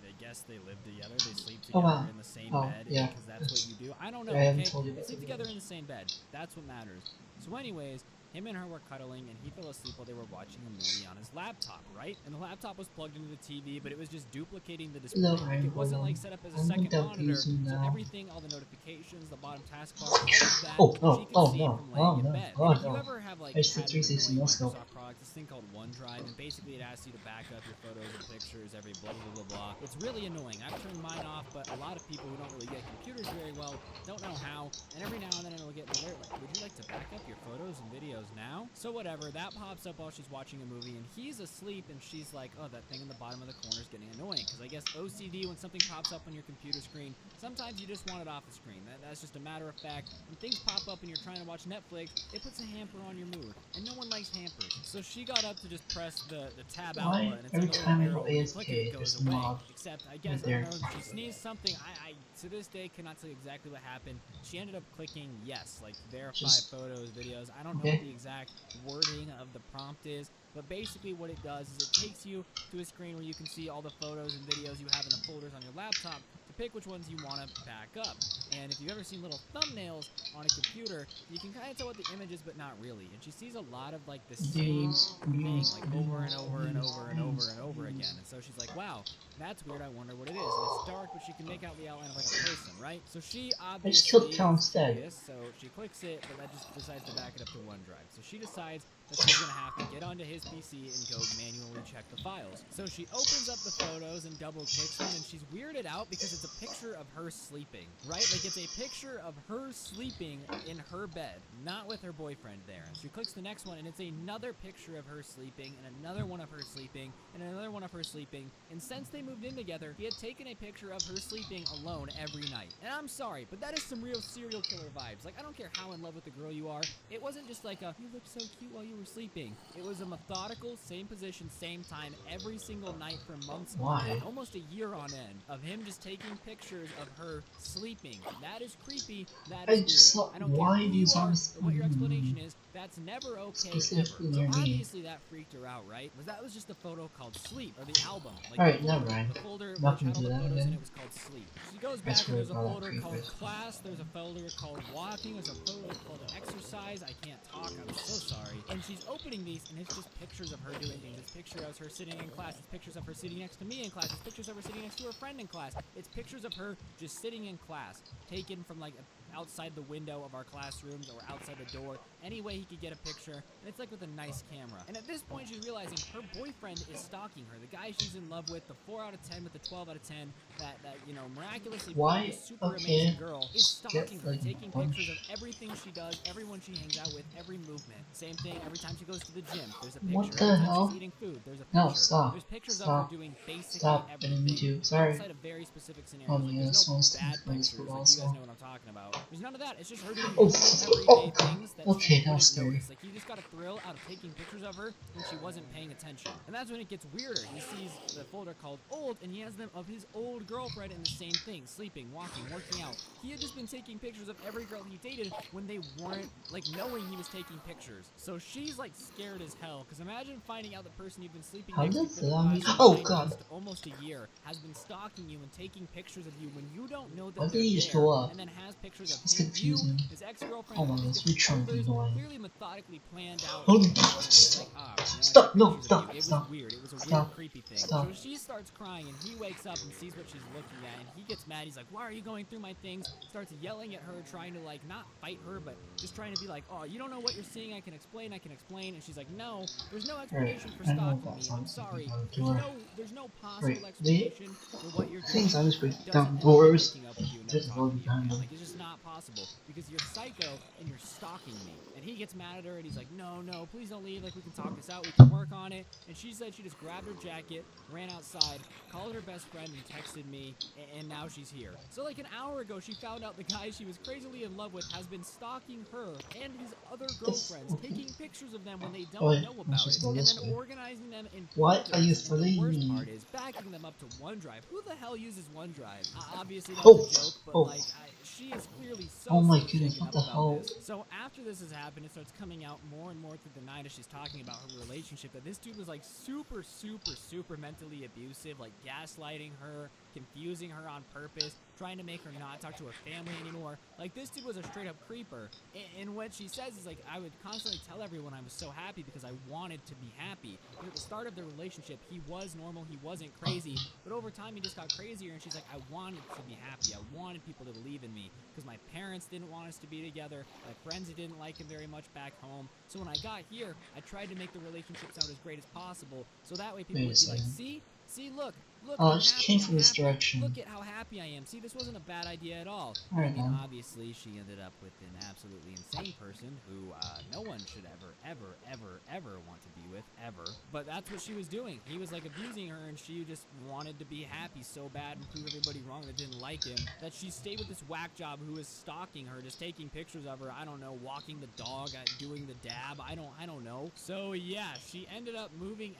I guess they live together. They sleep together in the same bed because that's what you do. I don't know, okay? They sleep together in the same bed. That's what matters. So anyways, him and her were cuddling, and he fell asleep while they were watching a movie on his laptop, right? And the laptop was plugged into the TV, but it was just duplicating the display. Like, it wasn't like set up as a second monitor, so everything, all the notifications, the bottom taskbar, all of that, she could see from laying in bed. And if you ever have like had an annoying Microsoft product, this thing called OneDrive, and basically it asks you to back up your photos and pictures every blah blah blah blah. It's really annoying. I've turned mine off, but a lot of people who don't really get computers very well don't know how, and every now and then it'll get an alert like, would you like to back up your photos and videos now? So whatever, that pops up while she's watching a movie, and he's asleep, and she's like, oh, that thing in the bottom of the corner is getting annoying, because I guess OCD, when something pops up on your computer screen, sometimes you just want it off the screen. That's just a matter of fact. When things pop up and you're trying to watch Netflix, it puts a hamper on your mood, and no one likes hampers. So she got up to just press the tab out button, and it's every like a time I little go arrow, when you click it, it AFK, goes there's away. mob Except, I guess, right I there. don't know, she sneezed something. I to this day cannot tell you exactly what happened. She ended up clicking yes, like verify photos, videos. I don't know what the exact wording of the prompt is, but basically what it does is it takes you to a screen where you can see all the photos and videos you have in the folders on your laptop to pick which ones you want to back up. And if you've ever seen little thumbnails on a computer, you can kind of tell what the image is, but not really. And she sees a lot of like the same thing, like over and over and over and over and over again. And so she's like, wow, that's weird, I wonder what it is. And it's dark, but she can make out the outline of like a person, right? So she obviously is curious, so she clicks it, but that just decides to back it up to OneDrive. So she decides that she's gonna have to get onto his PC and go manually check the files. So she opens up the photos and double clicks them, and she's weirded out because it's a picture of her sleeping, right? Like it's a picture of her sleeping in her bed, not with her boyfriend there. And she clicks the next one, and it's another picture of her sleeping, and another one of her sleeping, and another one of her sleeping. And since they moved in together, he had taken a picture of her sleeping alone every night. And I'm sorry, but that is some real serial killer vibes. Like, I don't care how in love with the girl you are. It wasn't just like a, you looked so cute while you were sleeping. It was a methodical, same position, same time, every single night for months on end, almost a year on end, of him just taking pictures of her sleeping. That is creepy. That is weird. I don't care who you are or what your explanation is. That's never okay, ever. So obviously that freaked her out, right? Because that was just a photo called Sleep, or the album. Like alright, never mind. The folder Not which gonna had all do the that photos, and again. it was called Sleep. She goes back, and there's a folder called Class, there's a folder called Walking, there's a folder called Exercise, I can't talk, I'm so sorry. And she's opening these, and it's just pictures of her doing things. It's pictures of her sitting in class, it's pictures of her sitting next to me in class, it's pictures of her sitting next to her friend in class, it's pictures of her just sitting in class, taken from like outside the window of our classrooms or outside the door, any way he could get a picture, and it's like with a nice camera. And at this point, she's realizing her boyfriend is stalking her. The guy she's in love with, the 4 out of 10 with the 12 out of 10, that you know, miraculously Why? super amazing girl is Skip, stalking her, like, taking pictures of everything she does, everyone she hangs out with, every movement. Same thing every time she goes to the gym. There's a picture. What the Every time hell? she's eating food, there's a picture. No, stop. There's pictures Stop. of her doing basically Stop. I didn't mean everything. to. Sorry. Outside of very specific scenarios. Oh, Like, yeah, there's no someone's bad taking pictures. food Like, you also. guys know what I'm talking about. There's none of that. It's just her doing Oh, everyday things that okay, she that was wouldn't scary. notice. Like, he just got a thrill out of taking pictures of her when she wasn't paying attention. And that's when it gets weirder. He sees the folder called old, and he has them of his old girlfriend in the same thing, sleeping, walking, working out. He had just been taking pictures of every girl he dated when they weren't, like, knowing he was taking pictures. So she's, like, scared as hell, because imagine finding out the person you've been sleeping How next to does for the that mean? last Oh, 9 God. months to almost a year has been stalking you and taking pictures of you when you don't know that Why did they're he just there, go up? and then has pictures of That's him, you, confusing. his ex-girlfriend, Oh my all God, these it's different returned folders, annoying. clearly methodically planned out. Oh, It's like, ah, you know, I stop, got no, pictures of stop, you. It was stop, weird. It was a stop, weird, creepy thing. stop. So she starts crying, and he wakes up and sees what she's looking at, and he gets mad. He's like, why are you going through my things? Starts yelling at her, trying to, like, not fight her, but just trying to be like, oh, you don't know what you're seeing. I can explain. And she's like, no, there's no explanation for I know stalking about me. I'm something sorry. on the There's door. no possible Wait, explanation for what you're doing. things I was breaking Doesn't down end up doors. waking up with you and Just never talking loading to you again. behind them. Like, it's just not possible because you're psycho and you're stalking me. And he gets mad at her and he's like, no, please don't leave. Like, we can talk this out. We can work on it. And she said she just grabbed her jacket, ran outside, called her best friend, and texted me. And now she's here. So, like, an hour ago, she found out the guy she was crazily in love with has been stalking her and his other girlfriends, taking pictures of them when they don't know about it, and then organizing them in What folders. are you And the studying worst me? part is backing them up to OneDrive. Who the hell uses OneDrive? Obviously, that's Oh, a joke, but oh. like, she is clearly so Oh my so goodness, shaken what up the about hell? this. So after this has happened, it starts coming out more and more through the night as she's talking about her relationship that this dude was like super mentally abusive, like gaslighting her, confusing her on purpose, trying to make her not talk to her family anymore. Like, this dude was a straight up creeper. And what she says is like, I would constantly tell everyone I was so happy because I wanted to be happy. And at the start of the relationship, he was normal, he wasn't crazy, but over time he just got crazier, and she's like, I wanted to be happy. I wanted people to believe in me because my parents didn't want us to be together. My friends didn't like him very much back home. So when I got here, I tried to make the relationship sound as great as possible. So that way people would be like, see, look, Oh, I'm it just happy, came I'm from this happy. direction. Look at how happy I am. See, this wasn't a bad idea at all. Alright, I mean, then. obviously, she ended up with an absolutely insane person who no one should ever want to be with, ever. But that's what she was doing. He was, like, abusing her, and she just wanted to be happy so bad and prove everybody wrong that didn't like him, that she stayed with this whack job who was stalking her, just taking pictures of her, I don't know, walking the dog, doing the dab, I don't know. So, yeah, she ended up moving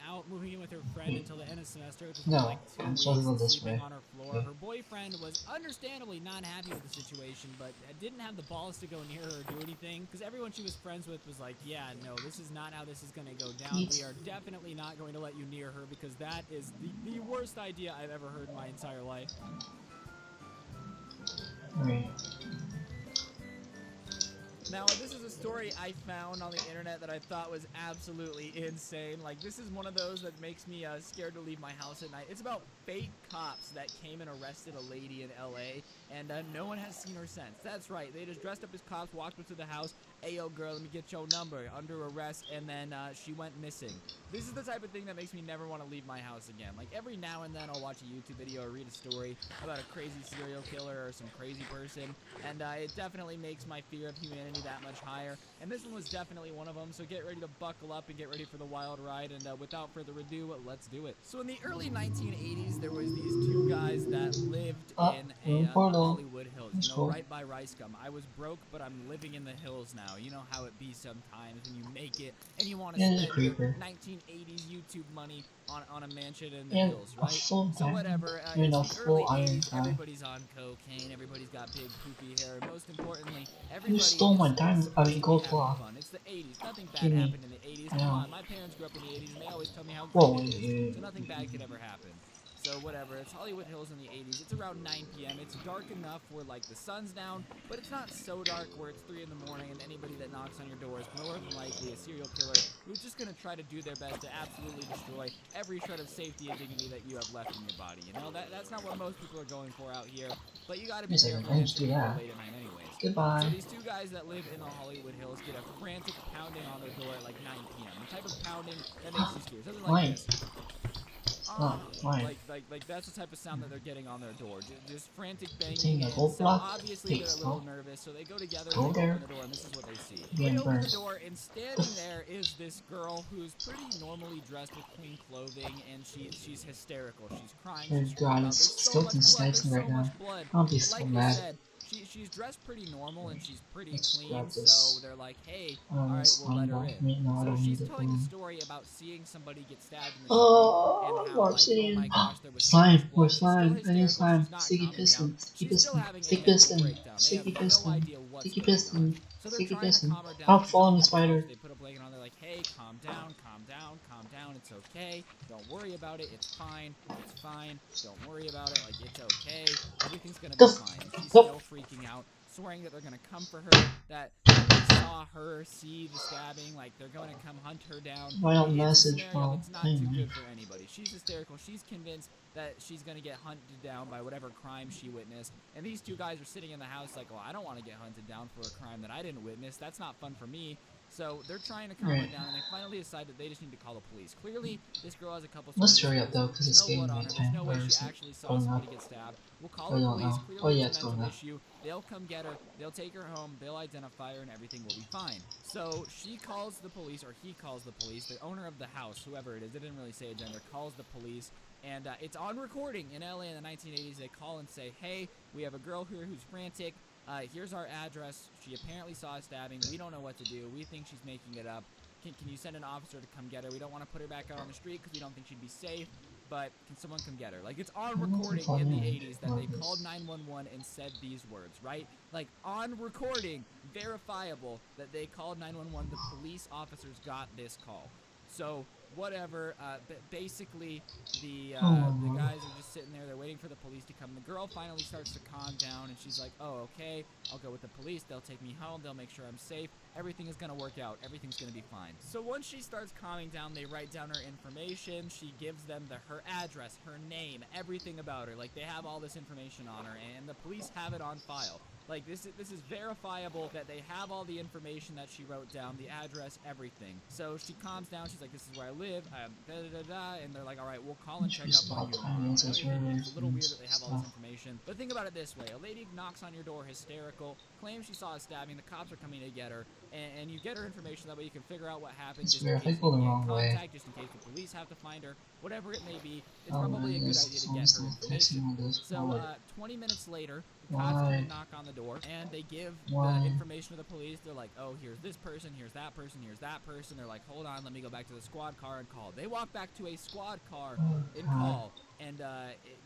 in with her friend until the end of the semester. It was No, like 2 I'm weeks, supposed to go this sleeping way. on her floor. Okay. Her boyfriend was understandably not happy with the situation, but didn't have the balls to go near her or do anything, because everyone she was friends with was like, yeah, no, this is not how this is going to go down. We are definitely not going to let you near her, because that is the worst idea I've ever heard in my entire life. Alright. Now, this is a story I found on the internet that I thought was absolutely insane. Like, this is one of those that makes me scared to leave my house at night. It's about fake cops that came and arrested a lady in LA, and no one has seen her since. That's right, they just dressed up as cops, walked up to the house, hey, yo, girl, let me get your number, under arrest, and then she went missing. This is the type of thing that makes me never want to leave my house again. Like, every now and then I'll watch a YouTube video or read a story about a crazy serial killer or some crazy person, and it definitely makes my fear of humanity that much higher, and this one was definitely one of them. So get ready to buckle up and get ready for the wild ride, and without further ado, let's do it. So in the early 1980s, there was these two guys that lived in the Hollywood Hills, you know, right by Ricegum. I was broke, but I'm living in the hills now. You know how it be sometimes when you make it and you want to spend your 1980s YouTube money on a mansion in the hills, right? So whatever, it's the early 80s, everybody's on cocaine, everybody's got big poofy hair, and most importantly, everybody stole my diamond, gold cloth. It's the 80s. Nothing bad happened in the 80s. Come on, my parents grew up in the 80s, and they always tell me how great it is. So nothing bad could ever happen. So whatever, it's Hollywood Hills in the 80s. It's around 9 p.m. It's dark enough where, like, the sun's down, but it's not so dark where it's 3 in the morning and anybody that knocks on your door is more than likely a serial killer who's just gonna try to do their best to absolutely destroy every shred of safety and dignity that you have left in your body. You know, that's not what most people are going for out here, but you gotta be careful late at night anyways. Goodbye. So these two guys that live in the Hollywood Hills get a frantic pounding on their door at like 9 p.m. The type of pounding that makes you scared. Something like this. Like that's the type of sound that they're getting on their door. Just frantic banging. And so obviously they're a little nervous, so they go together and they open the door, and this is what they see. They open the door, and standing there is this girl who's pretty normally dressed with clean clothing, and she's hysterical. She's crying. She's God, it's skeleton sniping right now. I'll be so mad. She's dressed pretty normal and she's pretty clean, this. so they're like, hey, alright, we'll let her in. So she's telling the story about seeing somebody get stabbed in the street, and how, like, oh my gosh, there was slime, more slime, I need slime, sticky piston, sticky piston, sticky piston, sticky piston, sticky piston, sticky piston. Stop following me, spider. They put a blanket on, they're like, hey, calm down, it's okay, don't worry about it, it's fine, don't worry about it, like, it's okay, everything's gonna be fine. And she's still freaking out, swearing that they're gonna come for her, that they saw her see the stabbing, like, they're gonna come hunt her down. Vital message while it's not too good for anybody. She's hysterical, she's convinced that she's gonna get hunted down by whatever crime she witnessed, and these two guys are sitting in the house like, well, I don't want to get hunted down for a crime that I didn't witness, that's not fun for me. So they're trying to calm her down, and they finally decide that they just need to call the police. Clearly, this girl has a couple. Let's hurry up though, because it's getting late time. There's no way she actually saw somebody get stabbed. We'll call the police. Clearly, it's a mental issue. They'll come get her. They'll take her home. They'll identify her, and everything will be fine. So she calls the police, or he calls the police. The owner of the house, whoever it is, they didn't really say a gender, calls the police. And it's on recording in LA in the 1980s. They call and say, hey, we have a girl here who's frantic. Here's our address. She apparently saw a stabbing. We don't know what to do. We think she's making it up. Can you send an officer to come get her? We don't want to put her back out on the street because we don't think she'd be safe. But can someone come get her? Like, it's on recording in the 80s that they called 911 and said these words, right? Like, on recording, verifiable that they called 911. The police officers got this call. So whatever, basically the guys are just sitting there, they're waiting for the police to come. The girl finally starts to calm down, and she's like, oh, okay, I'll go with the police, they'll take me home, they'll make sure I'm safe, everything is gonna work out, everything's gonna be fine. So once she starts calming down, they write down her information, she gives them her address, her name, everything about her, like, they have all this information on her, and the police have it on file. Like, this is verifiable that they have all the information that she wrote down, the address, everything. So she calms down, she's like, this is where I live, and they're like, all right, we'll call and check up on you. It's a little weird that they have all this information. But think about it this way. A lady knocks on your door, hysterical, claims she saw a stabbing, the cops are coming to get her, and you get her information, that way you can figure out what happened, just in case you can get in contact, just in case the police have to find her, whatever it may be. It's probably a good idea to get her information. So 20 minutes later, the cops come and knock on the door, and they give the information to the police. They're like, oh, here's this person, here's that person, here's that person. They're like, hold on, let me go back to the squad car and call. They walk back to a squad car and call. And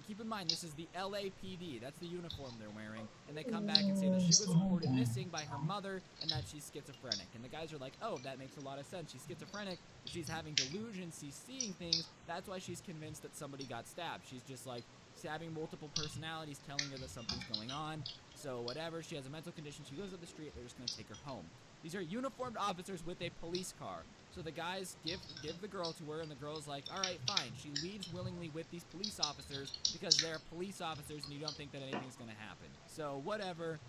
keep in mind, this is the LAPD. That's the uniform they're wearing. And they come back and say that she was reported missing by her mother and that she's schizophrenic. And the guys are like, oh, that makes a lot of sense. She's schizophrenic. She's having delusions. She's seeing things. That's why she's convinced that somebody got stabbed. She's just like having multiple personalities telling her that something's going on. So whatever, she has a mental condition. She goes up the street. They're just going to take her home. These are uniformed officers with a police car. So the guys give the girl to her, and the girl's like, all right, fine. She leaves willingly with these police officers because they're police officers, and you don't think that anything's going to happen. So whatever,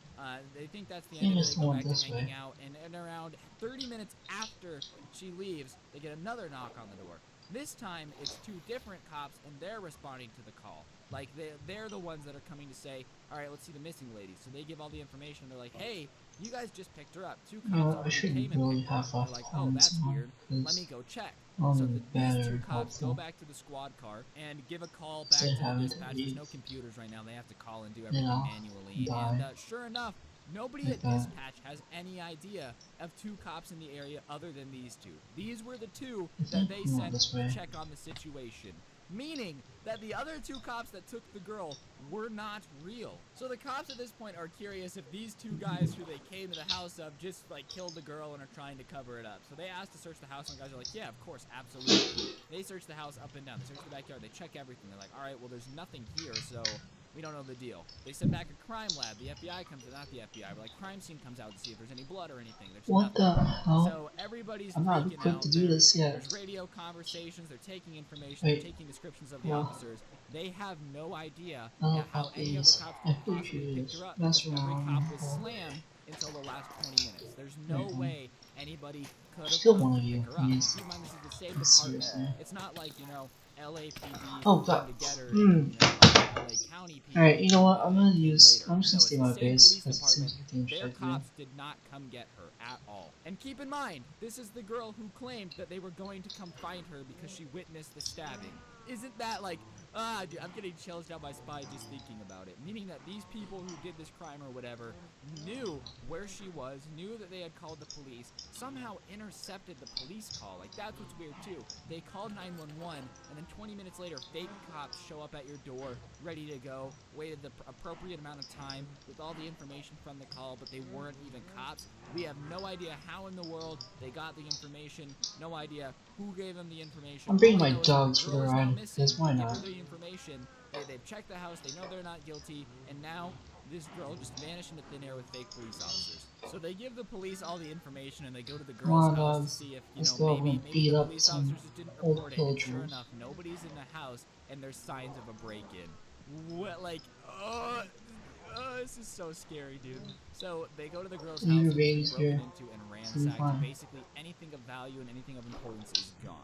they think that's the end of it. They go back to hanging out, and around 30 minutes after she leaves, they get another knock on the door. This time, it's two different cops, and they're responding to the call. Like, they're the ones that are coming to say, all right, let's see the missing lady. So they give all the information. They're like, hey, you guys just picked her up. Two cops already came and picked her up. They're like, oh, that's weird. Let me go check. So these two cops go back to the squad car and give a call back to the dispatch. There's no computers right now. They have to call and do everything manually. And sure enough, nobody at dispatch has any idea of two cops in the area other than these two. These were the two that they sent to check on the situation. Meaning that the other two cops that took the girl were not real. So the cops at this point are curious if these two guys who they came to the house of just like killed the girl and are trying to cover it up. So they asked to search the house, and the guys are like, yeah, of course, absolutely. They search the house up and down. They search the backyard. They check everything. They're like, all right, well, there's nothing here, so We don't know the deal. They send back a crime lab. The FBI comes, not the FBI, but like crime scene comes out to see if there's any blood or anything. There's What nothing. the hell? So everybody's I'm not freaking equipped out. to do this yet. There's radio conversations. They're taking information. Wait. They're taking descriptions of the No. officers. They have no idea Oh, how any of the please. cops I could possibly appreciate pick it. her up. That's Because every wrong. cop was slammed until the last 20 minutes. There's no way anybody could have Still come one to of you pick her up. needs- Keep in mind, this is the same Seriously. department. It's not like, you know, LAPD Oh, came God. to get her, and, you know, LA County people. Alright, you know what? I'm came just later. gonna No, stay it's my the same base police because it seems department. like the Their shit cops did not come get her at all. And keep in mind, this is the girl who claimed that they were going to come find her because she witnessed the stabbing. Isn't that like, dude, I'm getting chills down my spine just thinking about it. Meaning that these people who did this crime or whatever knew where she was, knew that they had called the police, somehow intercepted the police call. Like, that's what's weird too. They called 911, and then 20 minutes later, fake cops show up at your door, ready to go, waited the appropriate amount of time with all the information from the call, but they weren't even cops. We have no idea how in the world they got the information, no idea who gave them the information. I'm bringing All we my know is that dogs the for the girl is now ride, missing. because why They give not? her the information, they've checked the house, they know they're not guilty, and now this girl just vanished into thin air with fake police officers. So they give the police all the information, and they go to the Come girl's on, house dogs. to see if, you Let's know, go maybe and the beat up police some officers just didn't old report it. And sure pillagers. enough, nobody's in the house, and there's signs of a break-in. What, like, this is so scary, dude. So they go to the girl's house, Your and it's baby's been broken here. into and It's gonna be ransacked. fine. Basically, anything of value and anything of importance is gone.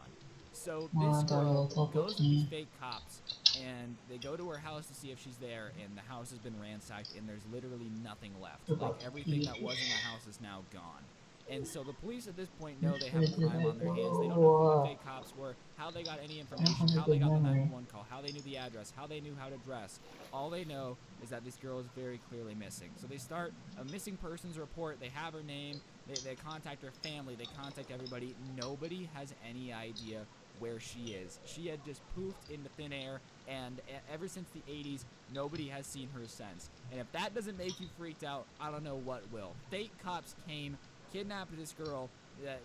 So Come this on, girl dog, goes with me. these fake cops, and they go to her house to see if she's there, and the house has been ransacked, and there's literally nothing left. Like, everything that was in the house is now gone. And so the police at this point know they have a crime on their hands. They don't know who the fake cops were, how they got any information, how they got the 911 call, how they knew the address, how they knew how to dress. All they know is that this girl is very clearly missing. So they start a missing persons report. They have her name. They contact her family. They contact everybody. Nobody has any idea where she is. She had just poofed into thin air, and ever since the 80s, nobody has seen her since. And if that doesn't make you freaked out, I don't know what will. Fake cops came, kidnapped this girl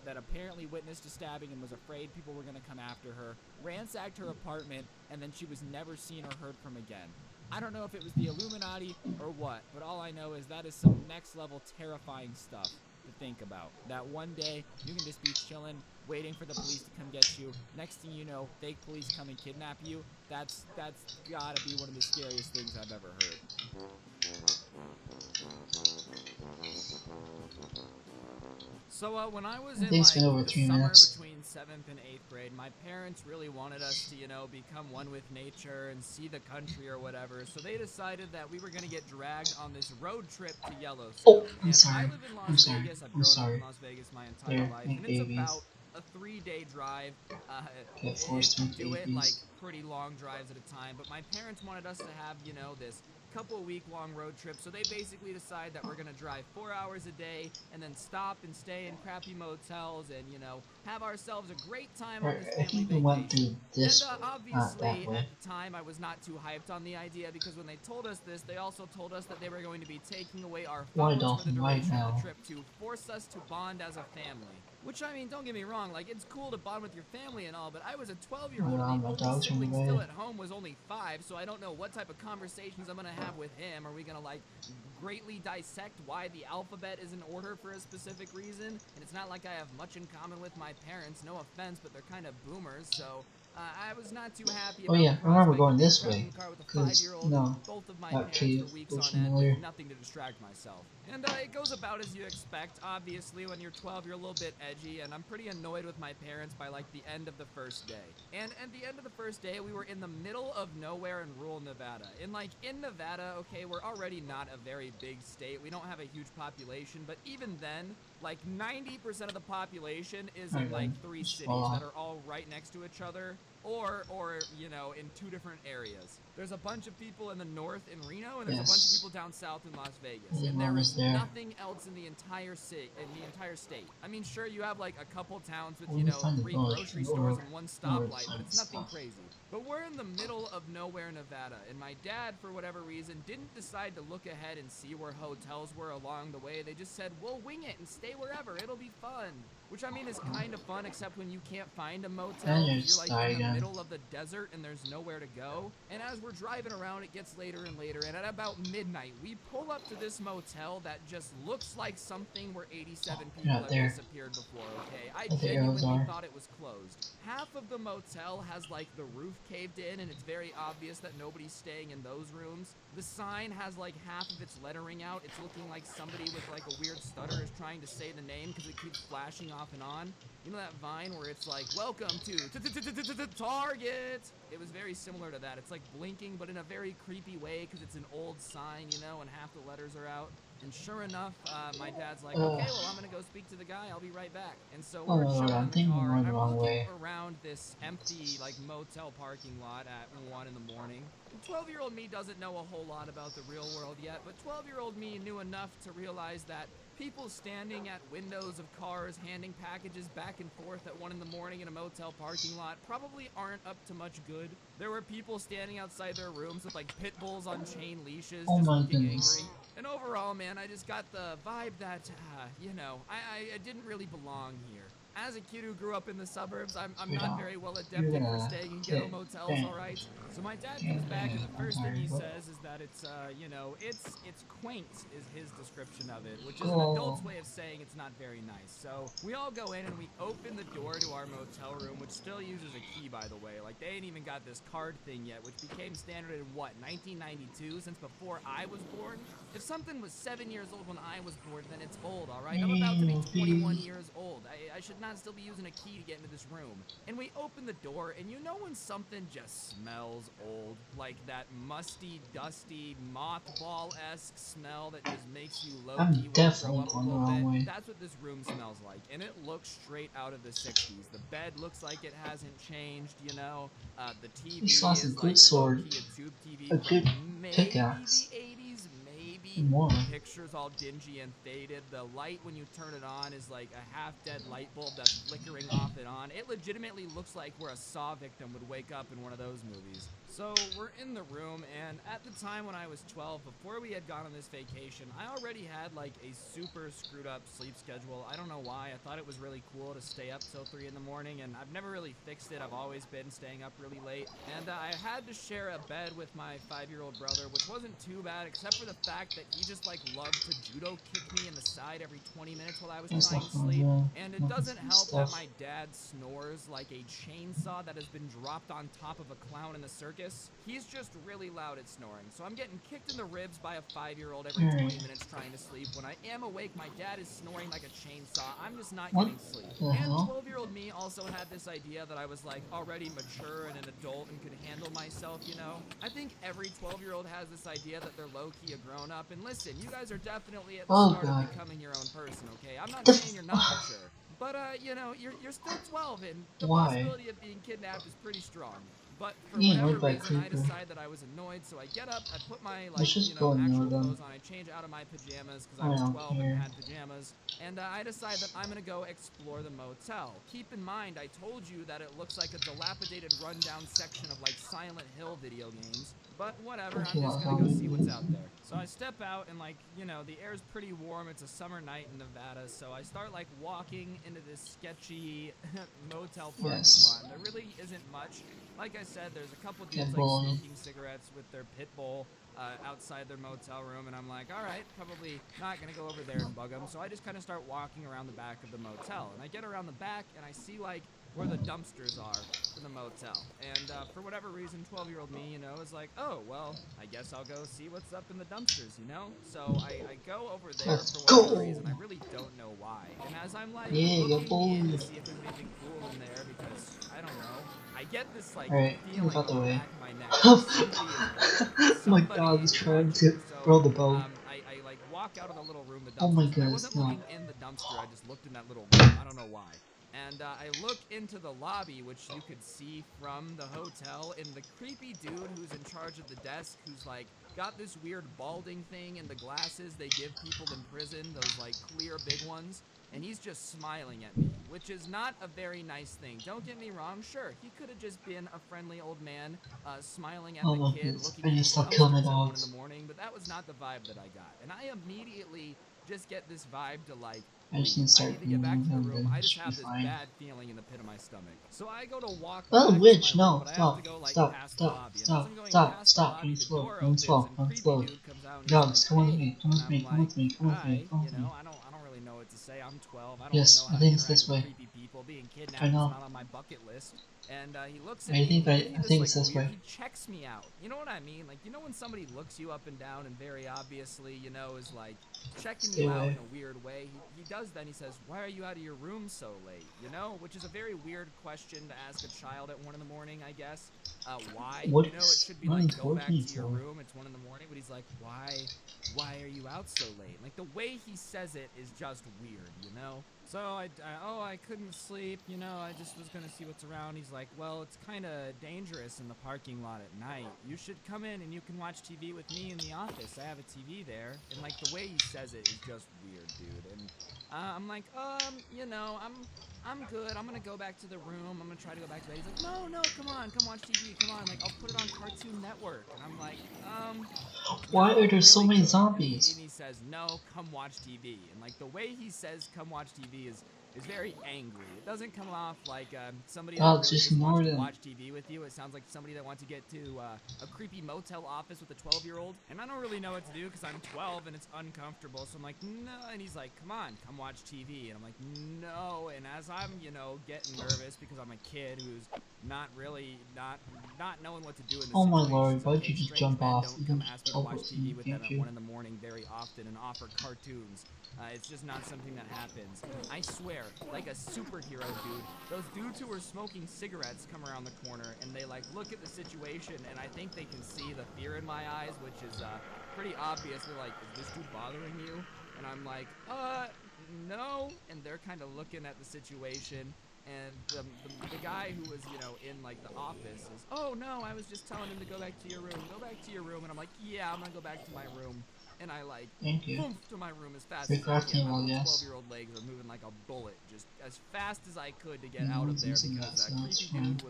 that apparently witnessed a stabbing and was afraid people were going to come after her, ransacked her apartment, and then she was never seen or heard from again. I don't know if it was the Illuminati or what, but all I know is that is some next level terrifying stuff to think about. That one day you can just be chilling, waiting for the police to come get you. Next thing you know, fake police come and kidnap you. That's gotta be one of the scariest things I've ever heard. So when I was in think it's been over the 3 summer minutes. between 7th and 8th grade, my parents really wanted us to, you know, become one with nature and see the country or whatever. So they decided that we were going to get dragged on this road trip to Yellowstone. Oh, I'm and sorry. I live in Las Vegas. I've grown up in Las Vegas my entire They're life, like and it's babies. about a 3-day drive. Get forced to If make you do it babies. like pretty long drives at a time, but my parents wanted us to have, you know, this couple week long road trip, so they basically decide that we're gonna drive 4 hours a day and then stop and stay in crappy motels and, you know, have ourselves a great time on this I family think we went vacation. through this And way, not obviously, that way. at the time, I was not too hyped on the idea because when they told us this, they also told us that they were going to be taking away our Why, phones for the Dolphin, right duration of now? the trip to force us to bond as a family. Which, I mean, don't get me wrong, like, it's cool to bond with your family and all, but I was a 12-year-old, Hold on, and the my only dog's on the sibling way. still at home was only 5, so I don't know what type of conversations I'm gonna have with him. Are we gonna, like, greatly dissect why the alphabet is in order for a specific reason? And it's not like I have much in common with my parents, no offense, but they're kind of boomers, so I was not too happy about Oh yeah, the I remember prospect going of this traveling way, in the car with a 'cause, 5-year-old no, and both of my that parents cave for weeks looks on end familiar. with nothing to distract myself. And it goes about as you expect. Obviously, when you're 12, you're a little bit edgy, and I'm pretty annoyed with my parents by like the end of the first day. And at the end of the first day, we were in the middle of nowhere in rural Nevada. And like in Nevada, okay, we're already not a very big state. We don't have a huge population, but even then, like 90% of the population is in like 3 cities that are all right next to each other. Or you know, in 2 different areas. There's a bunch of people in the north in Reno, and there's a bunch of people down south in Las Vegas. And there is nothing else in the entire state. I mean, sure, you have like a couple towns with, you know, 3 grocery stores and 1 stoplight, but it's nothing crazy. But we're in the middle of nowhere, Nevada, and my dad, for whatever reason, didn't decide to look ahead and see where hotels were along the way. They just said, we'll wing it and stay wherever. It'll be fun. which I mean is kind of fun, except when you can't find a motel, And you're you just like die in the again. middle of the desert and there's nowhere to go. And as we're driving around, it gets later and later, and at about midnight, we pull up to this motel that just looks like something where 87 people have disappeared before, okay? I genuinely thought it was closed. Half of the motel has like the roof caved in, and it's very obvious that nobody's staying in those rooms. The sign has like half of its lettering out. It's looking like somebody with like a weird stutter is trying to say the name because it keeps flashing off and on. You know that Vine where it's like, welcome to Target? It was very similar to that. It's like blinking, but in a very creepy way because it's an old sign, you know, and half the letters are out. And sure enough, my dad's like, okay, well, I'm gonna go speak to the guy. I'll be right back. And so we're chilling in the car, and I'm looking around this empty, like, motel parking lot at 1 in the morning. 12-year-old me doesn't know a whole lot about the real world yet, but 12-year-old me knew enough to realize that people standing at windows of cars handing packages back and forth at 1 in the morning in a motel parking lot probably aren't up to much good. There were people standing outside their rooms with like pit bulls on chain leashes just looking angry. And overall, man, I just got the vibe that, you know, I didn't really belong here. As a kid who grew up in the suburbs, I'm not very well adapted for staying in ghetto motels, alright? So my dad comes back and the first thing he says is that it's, you know, it's quaint is his description of it, which is an adult's way of saying it's not very nice. So we all go in and we open the door to our motel room, which still uses a key, by the way. Like, they ain't even got this card thing yet, which became standard in, what, 1992, since before I was born? If something was 7 years old when I was born, then it's old, alright? I'm about to be 21 years old. I should not still be using a key to get into this room. And we open the door, and you know when something just smells old? Like that musty, dusty, mothball-esque smell that just makes you low-key want to throw up a little bit? That's what this room smells like, and it looks straight out of the 60s. The bed looks like it hasn't changed, you know? The TV is like low-key a tube TV from maybe the 80s, maybe. The picture's all dingy and faded. The light, when you turn it on, is like a half-dead light bulb that's flickering off and on. It legitimately looks like where a Saw victim would wake up in one of those movies. So we're in the room, and at the time when I was 12, before we had gone on this vacation, I already had like a super screwed up sleep schedule. I don't know why. I thought it was really cool to stay up till 3 in the morning, and I've never really fixed it. I've always been staying up really late. And I had to share a bed with my 5-year-old brother, which wasn't too bad, except for the fact that he just like loved to judo kick me in the side every 20 minutes while I was trying to sleep. And it doesn't help that my dad snores like a chainsaw that has been dropped on top of a clown in the circus. He's just really loud at snoring. So I'm getting kicked in the ribs by a 5-year-old every 20 minutes trying to sleep. When I am awake, my dad is snoring like a chainsaw. I'm just not getting sleep. And 12-year-old me also had this idea that I was like already mature and an adult and could handle myself, you know? I think every 12-year-old has this idea that they're low-key a grown-up. And listen, you guys are definitely at the start of becoming your own person, okay? I'm not saying you're not mature. But, you know, you're still 12, and the possibility of being kidnapped is pretty strong. But for whatever reason, I decide that I was annoyed, so I get up, I put my, like, you know, actual clothes on, I change out of my pajamas, because I was 12 and had pajamas, and I decide that I'm gonna go explore the motel. Keep in mind, I told you that it looks like a dilapidated, rundown section of, like, Silent Hill video games, but whatever, I'm just gonna go see what's out there. So I step out, and, like, you know, the air's pretty warm, it's a summer night in Nevada, so I start, like, walking into this sketchy motel parking lot, and there really isn't much. Like I said, there's a couple dudes like smoking cigarettes with their pit bull outside their motel room, and I'm like, all right, probably not gonna go over there and bug them. So I just kind of start walking around the back of the motel, and I get around the back, and I see like where the dumpsters are for the motel. And for whatever reason, 12-year-old me, you know, is like, oh, well, I guess I'll go see what's up in the dumpsters, you know? So I go over there for whatever reason. I really don't know why. And as I'm like looking in to see if there's anything cool in there, because I don't know, I get this like feeling on the back of my neck. Oh my god, he's trying to throw the bow. I like walk out of the little room, the dumpsters. Oh my god, I wasn't looking in the dumpster, I just looked in that little room. I don't know why. And I look into the lobby, which you could see from the hotel, and the creepy dude who's in charge of the desk, who's like got this weird balding thing and the glasses they give people in prison, those like clear big ones, and he's just smiling at me, which is not a very nice thing. Don't get me wrong, sure, he could have just been a friendly old man smiling at the kid, looking at the dumpsters at 1 in the morning, but that was not the vibe that I got. And I immediately just get this vibe to like, I just need to start get back to the room. I just should have be this fine. bad feeling in the pit of my stomach. So I go to walk Oh, back witch, to my room, no, but I have to go like past the lobby. And as I'm going past the lobby, the door opens and creepy dude comes out and he's Dogs, like, come with "Hey," me, come and with me, I'm come like, with me, come with me, "Hi," come you with me. know, I don't really know what to say. I'm 12. I don't Yes, really know I how to think it's interact this with way. creepy people. Being kidnapped I is know. not on my bucket list. And he looks at I me think and I he gives me this think like it's this weird. way. He checks me out. You know what I mean? Like, you know when somebody looks you up and down and very obviously, you know, is like checking Stay you out away. in a weird way. He does then. He says, "Why are you out of your room so late?" You know, which is a very weird question to ask a child at 1 in the morning, I guess. Why? What You know, it should be what like, is go back working to your for? room. It's 1 in the morning. But he's like, why are you out so late? Like, the way he says it is just weird, you know? So I couldn't sleep, you know, I just was gonna see what's around. He's like, well, it's kind of dangerous in the parking lot at night. You should come in and you can watch TV with me in the office. I have a TV there. And like the way he says it is just weird, dude. And I'm like, you know, I'm good. I'm gonna go back to the room. I'm gonna try to go back to bed. He's like, no, come on, come watch TV. Come on, like I'll put it on Cartoon Network. And I'm like, Why no, are there so really many good. zombies? And he says, no, come watch TV. And like the way he says, come watch TV is very angry. It doesn't come off like somebody that really Just just wants ignore to them. watch TV with you. It sounds like somebody that wants to get to a creepy motel office with a 12-year-old. And I don't really know what to do because I'm 12 and it's uncomfortable. So I'm like, no. And he's like, come on, come watch TV. And I'm like, no. And as I'm, you know, getting nervous because I'm a kid who's not really, not knowing what to do in this Oh my situation. lord, why'd Okay, you just strange jump men off? don't You come can ask just me to watch teleport to TV me, with them can't at you? 1 in the morning very often and offer cartoons. It's just not something that happens. I swear, like a superhero dude, those dudes who are smoking cigarettes come around the corner and they like look at the situation and I think they can see the fear in my eyes, which is pretty obvious. They're like, is this dude bothering you? And I'm like, no. And they're kind of looking at the situation. And the guy who was, you know, in like the office is, oh no, I was just telling him to go back to your room. Go back to your room. And I'm like, yeah, I'm gonna go back to my room. And I like, Thank you. boom, to my room as fast Free as I can. crafting, My I little guess. 12-year-old legs are moving like a bullet, just as fast as I could to get No out of one's there using because that, so that it's creepy fine. dude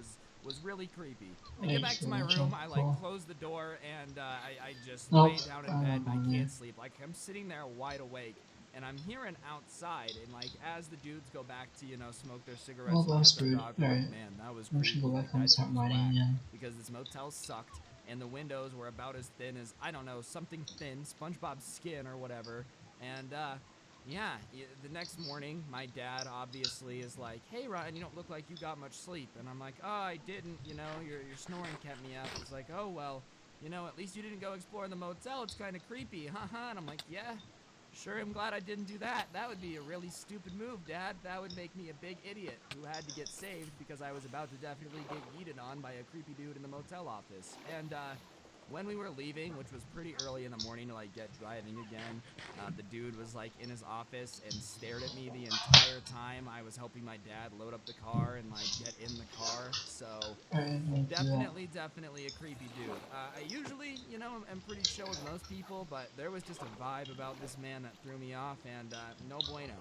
was really creepy. I Wait, get back to my so room, I like cool. close the door, and I just Nope, lay down in I'm bed not and I going can't there. sleep. Like I'm sitting there wide awake. And I'm hearing outside, and like as the dudes go back to, you know, smoke their cigarettes Well, and I'm pet their screwed. dog, I'm Alright. like, man, that was I should creepy. go back Like home and that start dude was mining whack again. because this motel sucked, and the windows were about as thin as, I don't know, something thin, SpongeBob's skin or whatever. And yeah, the next morning, my dad obviously is like, hey Ryan, you don't look like you got much sleep. And I'm like, oh, I didn't, you know, your snoring kept me up. He's like, oh well, you know, at least you didn't go explore the motel. It's kind of creepy, haha. And I'm like, yeah. Sure, I'm glad I didn't do that. That would be a really stupid move, Dad. That would make me a big idiot who had to get saved because I was about to definitely get yeeted on by a creepy dude in the motel office. And when we were leaving, which was pretty early in the morning to like get driving again, the dude was like in his office and stared at me the entire time I was helping my dad load up the car and like get in the car. So Alright, definitely a creepy dude. I usually, you know, am pretty chill with most people, but there was just a vibe about this man that threw me off, and no bueno.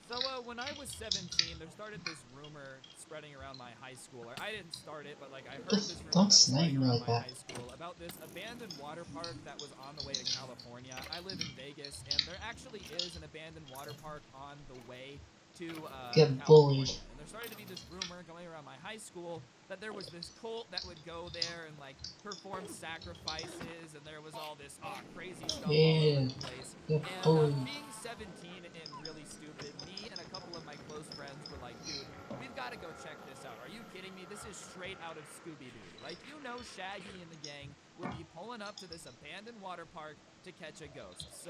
So when I was 17, there started this rumor spreading around my high school. Or I didn't start it, but like I heard this rumor that was spreading around my high school about this abandoned water park that was on the way to California. I live in Vegas, and there actually is an abandoned water park on the way to California. And there started to be this rumor going around my high school that there was this cult that would go there and like perform sacrifices, and there was all this crazy stuff all over the place. And being 17 and really stupid, me and a couple of my close friends were like, dude, we've got to go check this out. Are you kidding me? This is straight out of Scooby-Doo. Like, you know, Shaggy and the gang would be pulling up to this abandoned water park to catch a ghost. So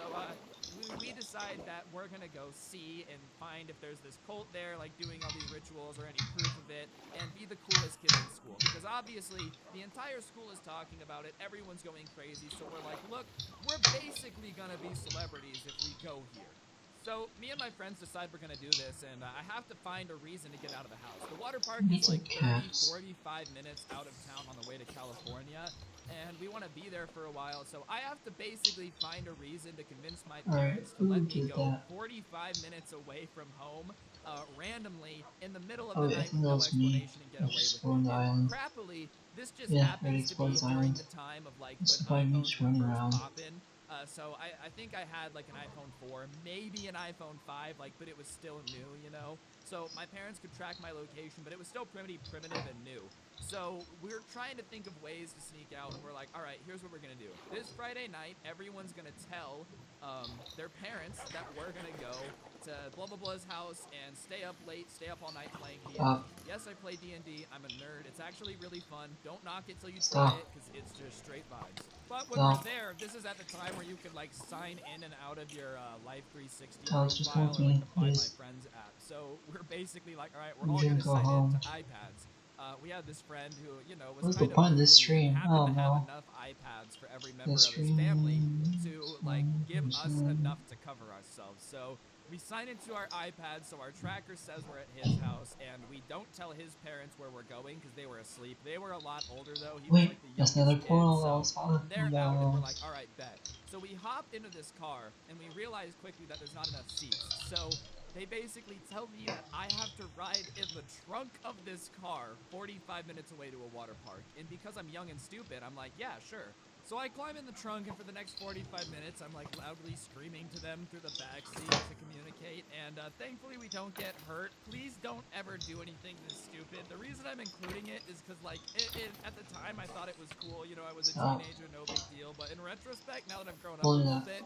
we decide that we're gonna go see and find if there's this cult there, like doing all these rituals or any proof of it, and be the coolest kids in school. Because obviously the entire school is talking about it, everyone's going crazy. So we're like, look, we're basically gonna be celebrities if we go here. So me and my friends decide we're gonna do this, and I have to find a reason to get out of the house. The water park is like 30, 45 minutes out of town on the way to California. and we want to be there for a while, so I have to basically find a reason to convince my Alright, parents to who let me did go that? 45 minutes away from home, randomly, in the middle of Oh the yeah, I night think with that no was me. explanation and get I away just with explored it. the And island. crappily, this just Yeah, I already happens to explored be this during island. the time of like This when is probably me iPhones just were running first around. popping. So I think I had like an iPhone 4, maybe an iPhone 5, like, but it was still new, you know? So my parents could track my location, but it was still pretty primitive and new. So we're trying to think of ways to sneak out, and we're like, all right, here's what we're gonna do. This Friday night, everyone's gonna tell their parents that we're gonna go to blah blah blah's house and stay up late, stay up all night playing Stop. D&D. Yes, I play D&D. I'm a nerd. It's actually really fun. Don't knock it till you try Stop. it, because it's just straight vibes. But when we're Stop. there, this is at the time where you can like sign in and out of your Life 360 Alex, just come profile with or like me, the Find My please. Friends app. So we're basically like, all right, we're We all shouldn't gonna go sign in to home. iPads. We had this friend who, you know, was What's the kind of point of this bougie and stream? I happened to don't have know. enough iPads for every This member of his family stream. to like give us enough to cover ourselves. So we sign into our iPad, so our tracker says we're at his house, and we don't tell his parents where we're going because they were asleep. They were a lot older though. He was Wait, like the that's another youngest kid, portal I so was talking they're out, and we're about. like, all right, bet. So we hop into this car, and we realize quickly that there's not enough seats. So they basically tell me that I have to ride in the trunk of this car 45 minutes away to a water park. And because I'm young and stupid, I'm like, yeah, sure. So I climb in the trunk, and for the next 45 minutes, I'm like loudly screaming to them through the backseat to communicate. And thankfully, we don't get hurt. Please don't ever do anything this stupid. The reason I'm including it is because, like, at the time, I thought it was cool. You know, I was a Stop. teenager, no big deal. But in retrospect, now that I've grown up a Holding little that. bit,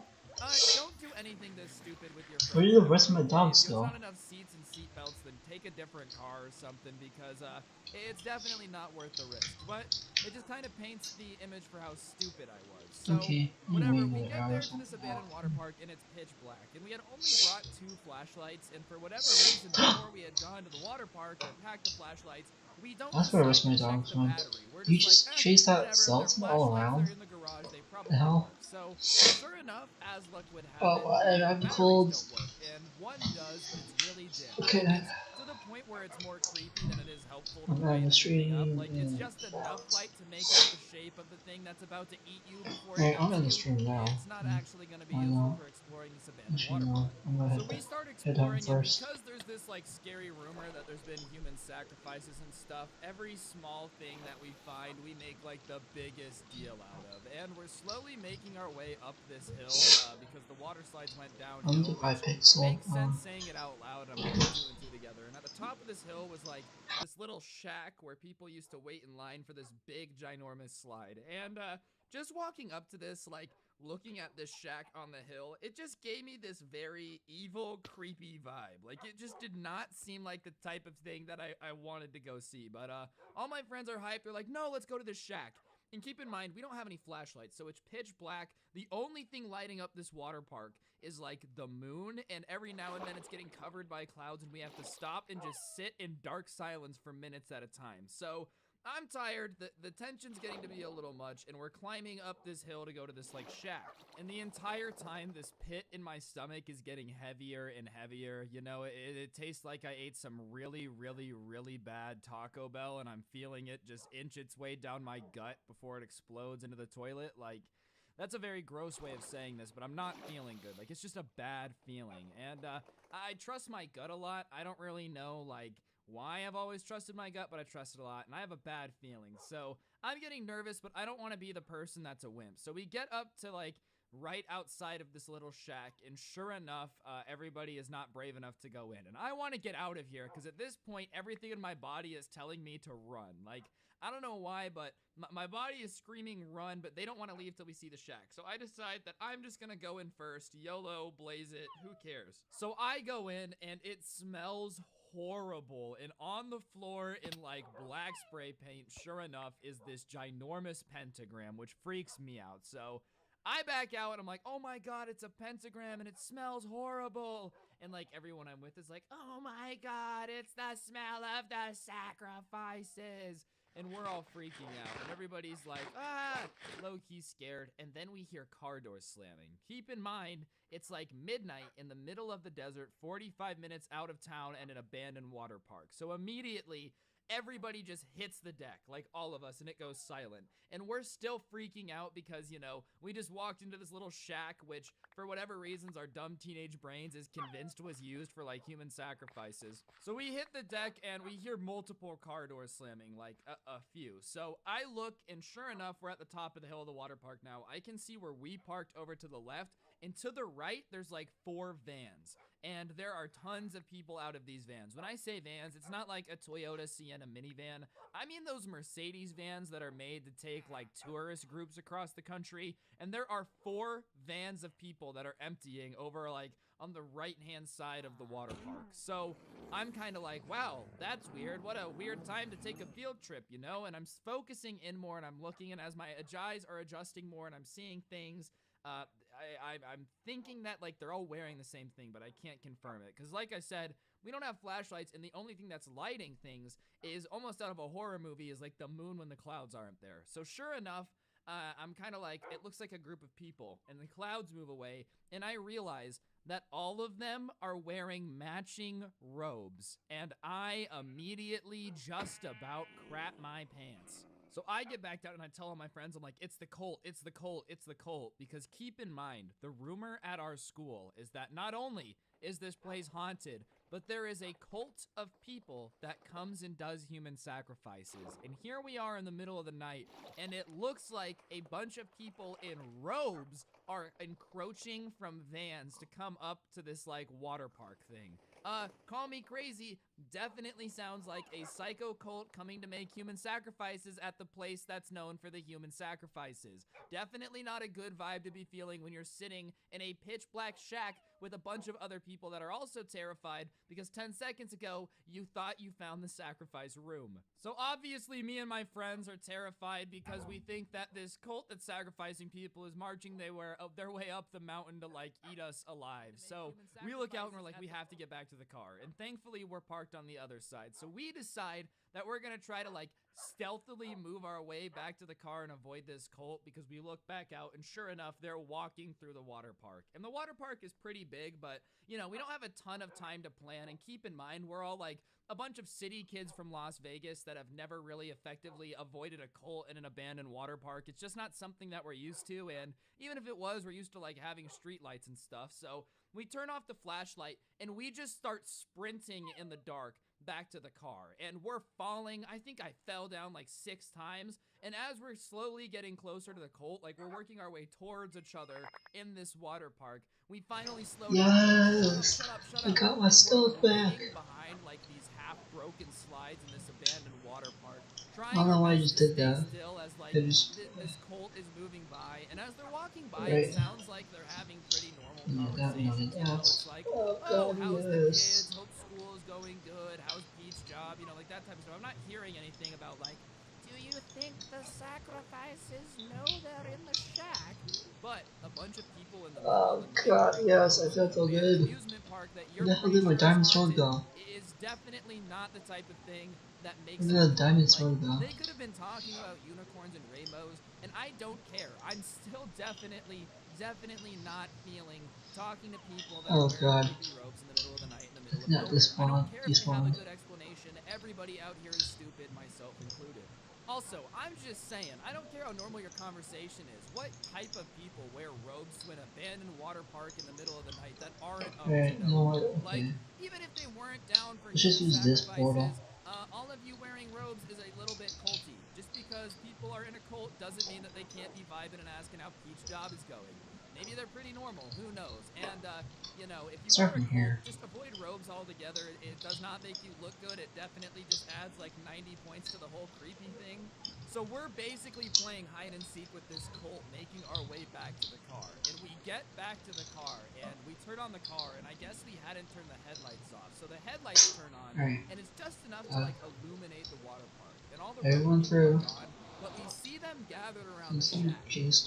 don't do anything this stupid with your Where friends did the ever, rest of my okay? dogs If there's go? not enough seats and seat belts, then take a different car or something, because it's definitely not worth the risk. But it just kind of paints the image for how stupid I was. So Okay, whatever, anyway, we the get there arrows to on this the abandoned wall. water park, and it's pitch black. And we had only brought 2 flashlights, and for whatever reason, before we had gone to the water park or packed the flashlights, we don't That's where the decide rest to of my check dogs the went. battery. We're You just like, just chased that whatever, if they're skeleton all flashlights, around? they're in the garage, they The probably hell? work. So sure enough, as luck would have it, Oh, the I'm batteries cold. don't work, and one does, but it's really dim. Okay, Like, it's to the point where it's more creepy than it is helpful to I'm on brighten the anything up. stream Like, it's and just enough that. light to make out the shape of the thing that's about to eat you before it Alright, I'm eats in the you. stream now. It's not actually going to be I useful know. for exploring this abandoned Actually, water no. park. I'm gonna So we start head home exploring, and first. because there's this like scary rumor that there's been human sacrifices and stuff, every small thing that we find, we make like the biggest deal out of. And we're slowly making our way up this hill because the water slides went I'm downhill, the which Pixel. makes sense saying it out loud. I'm putting 2 and 2 together. And at the top of this hill was like this little shack where people used to wait in line for this big, ginormous slide. And just walking up to this, like, looking at this shack on the hill, it just gave me this very evil, creepy vibe. Like, it just did not seem like the type of thing that I wanted to go see. But all my friends are hyped. They're like, no, let's go to this shack. And keep in mind, we don't have any flashlights, so it's pitch black. The only thing lighting up this water park is like the moon, and every now and then it's getting covered by clouds, and we have to stop and just sit in dark silence for minutes at a time. So I'm tired, the tension's getting to be a little much, and we're climbing up this hill to go to this like shack. And the entire time, this pit in my stomach is getting heavier and heavier. You know, it tastes like I ate some really, really, really bad Taco Bell, and I'm feeling it just inch its way down my gut before it explodes into the toilet. Like, that's a very gross way of saying this, but I'm not feeling good. Like, it's just a bad feeling. And I trust my gut a lot. I don't really know, like, why I've always trusted my gut, but I trust it a lot, and I have a bad feeling. So I'm getting nervous, but I don't want to be the person that's a wimp. So we get up to, like, right outside of this little shack, and sure enough, everybody is not brave enough to go in. And I want to get out of here, because at this point, everything in my body is telling me to run. Like, I don't know why, but my body is screaming run, but they don't want to leave till we see the shack. So I decide that I'm just gonna go in first. YOLO, blaze it, who cares? So I go in, and it smells horrible. And on the floor in like black spray paint, sure enough, is this ginormous pentagram, which freaks me out. So I back out, and I'm like, oh my god, it's a pentagram, and it smells horrible. And like everyone I'm with is like, oh my god, it's the smell of the sacrifices. And we're all freaking out, and everybody's like, ah, low-key scared. And then we hear car doors slamming. Keep in mind, it's like midnight in the middle of the desert, 45 minutes out of town, and an abandoned water park. So immediately, everybody just hits the deck, like all of us, and it goes silent. And we're still freaking out because, you know, we just walked into this little shack, which, for whatever reasons, our dumb teenage brains is convinced was used for, like, human sacrifices. So we hit the deck, and we hear multiple car doors slamming, like, a few. So I look, and sure enough, we're at the top of the hill of the water park now. I can see where we parked over to the left, and to the right, there's, like, 4 vans. And there are tons of people out of these vans. When I say vans, it's not like a Toyota Sienna minivan. I mean those Mercedes vans that are made to take like tourist groups across the country. And there are 4 vans of people that are emptying over like on the right-hand side of the water park. So I'm kind of like, wow, that's weird. What a weird time to take a field trip, you know? And I'm focusing in more and I'm looking, and as my eyes are adjusting more and I'm seeing things, I'm thinking that like they're all wearing the same thing, but I can't confirm it because, like I said, we don't have flashlights, and the only thing that's lighting things is almost out of a horror movie, is like the moon when the clouds aren't there. So sure enough, I'm kind of like, it looks like a group of people, and the clouds move away, and I realize that all of them are wearing matching robes, and I immediately just about crap my pants. So I get back down and I tell all my friends, I'm like, it's the cult, it's the cult, it's the cult. Because keep in mind, the rumor at our school is that not only is this place haunted, but there is a cult of people that comes and does human sacrifices. And here we are in the middle of the night, and it looks like a bunch of people in robes are encroaching from vans to come up to this like water park thing. Call me crazy, definitely sounds like a psycho cult coming to make human sacrifices at the place that's known for the human sacrifices. Definitely not a good vibe to be feeling when you're sitting in a pitch black shack with a bunch of other people that are also terrified because 10 seconds ago, you thought you found the sacrifice room. So obviously me and my friends are terrified because we think that this cult that's sacrificing people is marching their way up the mountain to like eat us alive. So we look out and we're like, we have to get back to the car. And thankfully we're parked on the other side. So we decide that we're gonna try to like stealthily move our way back to the car and avoid this cult, because we look back out and sure enough, they're walking through the water park. And the water park is pretty big, but you know, we don't have a ton of time to plan. And keep in mind, we're all like a bunch of city kids from Las Vegas that have never really effectively avoided a cult in an abandoned water park. It's just not something that we're used to, and even if it was, we're used to like having street lights and stuff. So we turn off the flashlight and we just start sprinting in the dark back to the car, and we're falling. I think I fell down like 6 times, and as we're slowly getting closer to the cult, like we're working our way towards each other in this water park, we finally slow down. Yes! Shut I up. got my stuff back. Behind like these half-broken slides in this abandoned water park, I don't know why I just did that. Still as like this cult is moving by, and as they're walking by, right. It sounds like they're having pretty normal Yeah, conversations. that, It's like, oh oh, god, how's the yes. kids? Hope school is going good. How's Pete's job? You know, like that type of stuff. I'm not hearing anything about like, do you think the sacrifices know they're in the shack? But a bunch of people in the Oh god, yes, I felt so good. amusement park that you're Where the hell did my diamond sword go? is definitely not the type of thing that makes Where did the diamond sword go? They could have been talking about unicorns and rainbows, and I don't care. I'm still definitely not feeling talking to people that are wearing creepy robes in the middle of the night in the middle of nowhere. I don't care if they have a good explanation. Everybody out here is stupid, myself included. Also, I'm just saying, I don't care how normal your conversation is. What type of people wear robes to an abandoned water park in the middle of the night that aren't like, even if they weren't down for let's just use this portal. All of you wearing robes is a little bit culty. Just because people are in a cult doesn't mean that they can't be vibing and asking how Pete's job is going. Maybe they're pretty normal, who knows? And, you know, if you wear a cult, just avoid robes altogether. It does not make you look good. It definitely just adds like 90 points to the whole creepy thing. So we're basically playing hide and seek with this cult, making our way back to the car. And we get back to the car, and we turn on the car, and I guess we hadn't turned the headlights off. So the headlights turn on, and it's just enough to like illuminate the water park. And all the everyone through. But we see them gathered around the shack,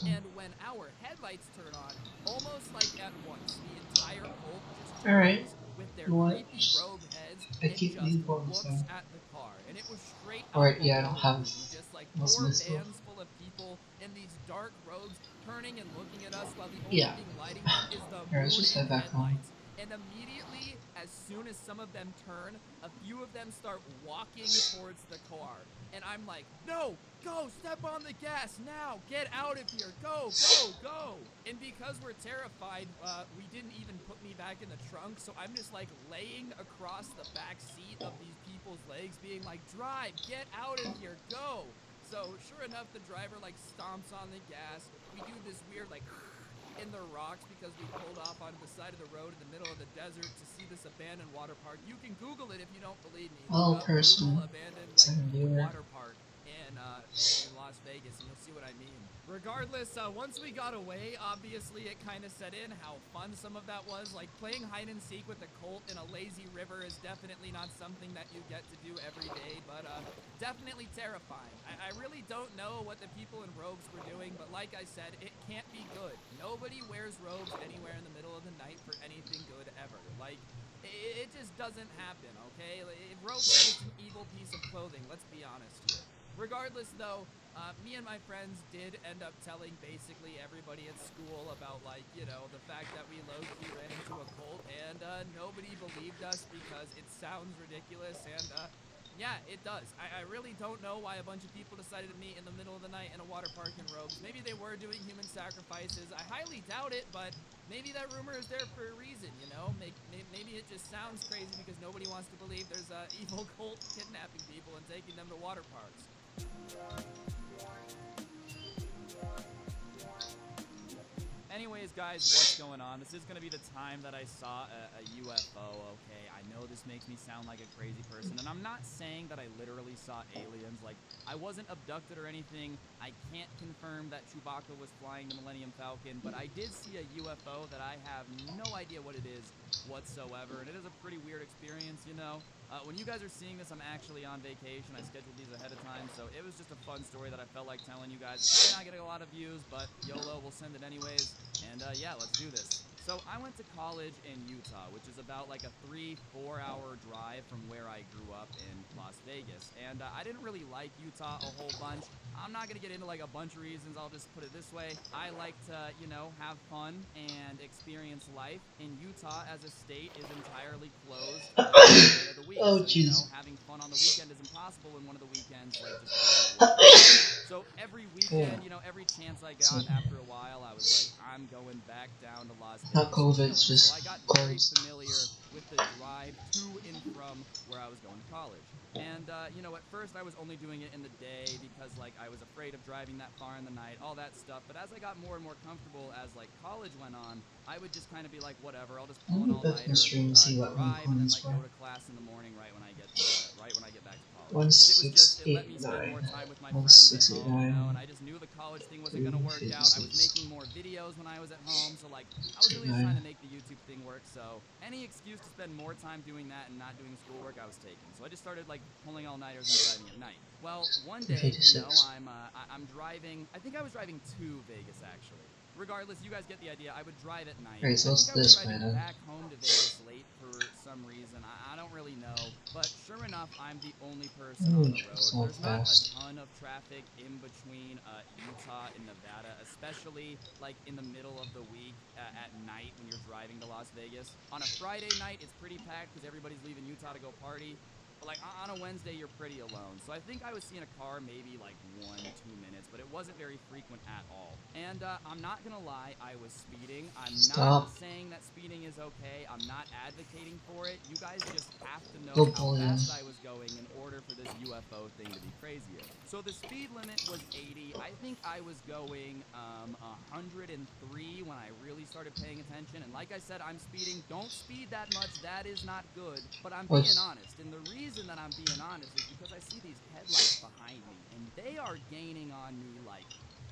and when our headlights turn on, almost like at once, the entire cult just turns with their creepy robe heads and just looks at the car. And it was straight out yeah, I don't have just like 4 vans full of people in these dark robes turning and looking at us while the only thing lighting them is the let's just head back home. And immediately, as soon as some of them turn, a few of them start walking towards the car. And I'm like, no, go, step on the gas now, get out of here, go, go, go. And because we're terrified, we didn't even put me back in the trunk, so I'm just like laying across the back seat of these people's legs being like, drive, get out of here, go. So sure enough, the driver like stomps on the gas. We do this weird like in the rocks because we pulled off onto the side of the road in the middle of the desert to see this abandoned water park. You can Google it if you don't believe me. Well, Look up person, Google abandoned second viewer. water park in Las Vegas, and you'll see what I mean. Regardless, once we got away, obviously it kind of set in how fun some of that was. Like playing hide and seek with a Colt in a lazy river is definitely not something that you get to do every day, but definitely terrifying. I really don't know what the people in robes were doing, but like I said, it can't be good. Nobody wears robes anywhere in the middle of the night for anything good ever. Like, it just doesn't happen, okay? Robes are just an evil piece of clothing, let's be honest here. Regardless, though, me and my friends did end up telling basically everybody at school about, like, you know, the fact that we low-key ran into a Colt, and nobody believed us because it sounds ridiculous, and yeah, it does. I really don't know why a bunch of people decided to meet in the middle of the night in a water park in robes. Maybe they were doing human sacrifices. I highly doubt it, but maybe that rumor is there for a reason, you know? Maybe it just sounds crazy because nobody wants to believe there's evil cult kidnapping people and taking them to water parks. Anyways, guys, what's going on? This is going to be the time that I saw a UFO, okay? I know this makes me sound like a crazy person, and I'm not saying that I literally saw aliens. Like, I wasn't abducted or anything. I can't confirm that Chewbacca was flying the Millennium Falcon, but I did see a UFO that I have no idea what it is whatsoever, and it is a pretty weird experience, you know? When you guys are seeing this, I'm actually on vacation. I scheduled these ahead of time, so it was just a fun story that I felt like telling you guys. It's probably not getting a lot of views, but YOLO, we'll send it anyways. And yeah, let's do this. So I went to college in Utah, which is about like a 3-4 hour drive from where I grew up in Las Vegas. And I didn't really like Utah a whole bunch. I'm not going to get into like a bunch of reasons. I'll just put it this way. I like to, you know, have fun and experience life. In Utah as a state is entirely closed every day of the week. Oh, so, you know, jeez. having fun on the weekend is impossible when one of the weekends like just doesn't work. So every weekend, you know, every chance I got after a while, I was like, I'm going back down to Las Vegas. Not COVID, it's So just I got very closed. familiar with the drive to and from where I was going to college. And, you know, at first I was only doing it in the day because, like, I was afraid of driving that far in the night, all that stuff. But as I got more and more comfortable as, like, college went on, I would just kind of be like, whatever, I'll just pull an all-nighter, drive, and then, like, go to class in the morning right when I get back to college. Because it let me spend more time with my friends at home, you know, and I just knew the college thing wasn't going to work out. I was making more videos when I was at home, so, like, I was really just trying to make the YouTube thing work. So any excuse to spend more time doing that and not doing schoolwork, I was taking. So I just started, like, pulling all-nighters and driving at night. Well, one day, you know, I'm driving. I think I was driving to Vegas, actually. Regardless, you guys get the idea. I would drive at night. Alright, so what's this, man? Back home to Vegas late for some reason. I don't really know. But sure enough, I'm the only person on the road. There's not a ton of traffic in between Utah and Nevada, especially like in the middle of the week at night when you're driving to Las Vegas. On a Friday night, it's pretty packed because everybody's leaving Utah to go party. But, like, on a Wednesday, you're pretty alone. So I think I was seeing a car maybe, like, 1-2 minutes, but it wasn't very frequent at all. And I'm not going to lie, I was speeding. I'm not saying that speeding is okay. I'm not advocating for it. You guys just have to know how fast I was going in order for this UFO thing to be crazier. So the speed limit was 80. I think I was going 103 when I really started paying attention. And like I said, I'm speeding. Don't speed that much. That is not good. But I'm being honest. And the reason that I'm being honest is because I see these headlights behind me, and they are gaining on me, like,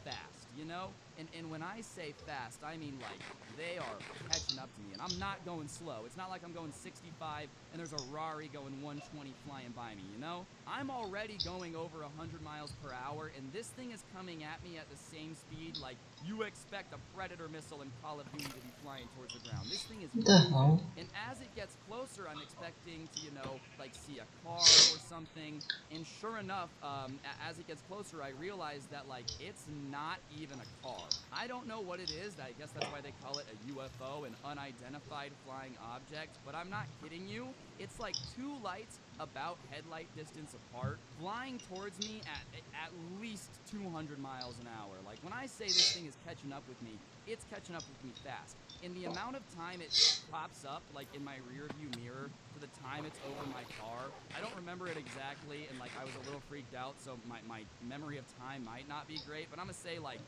fast, you know? And when I say fast, I mean, like, they are catching up to me, and I'm not going slow. It's not like I'm going 65, and there's a Rari going 120 flying by me, you know? I'm already going over 100 miles per hour, and this thing is coming at me at the same speed, like, you expect a Predator missile in Call of Duty to be flying towards the ground. This thing is moving, and as it gets closer, I'm expecting to, you know, like, see a car or something, and sure enough, as it gets closer, I realize that, like, it's not even a car. I don't know what it is. I guess that's why they call it a UFO, an unidentified flying object, but I'm not kidding you. It's like two lights about headlight distance apart, flying towards me at least 200 miles an hour. Like, when I say this thing is catching up with me, it's catching up with me fast. In the amount of time it pops up, like in my rear view mirror, to the time it's over my car, I don't remember it exactly, and like I was a little freaked out, so my memory of time might not be great, but I'm gonna say like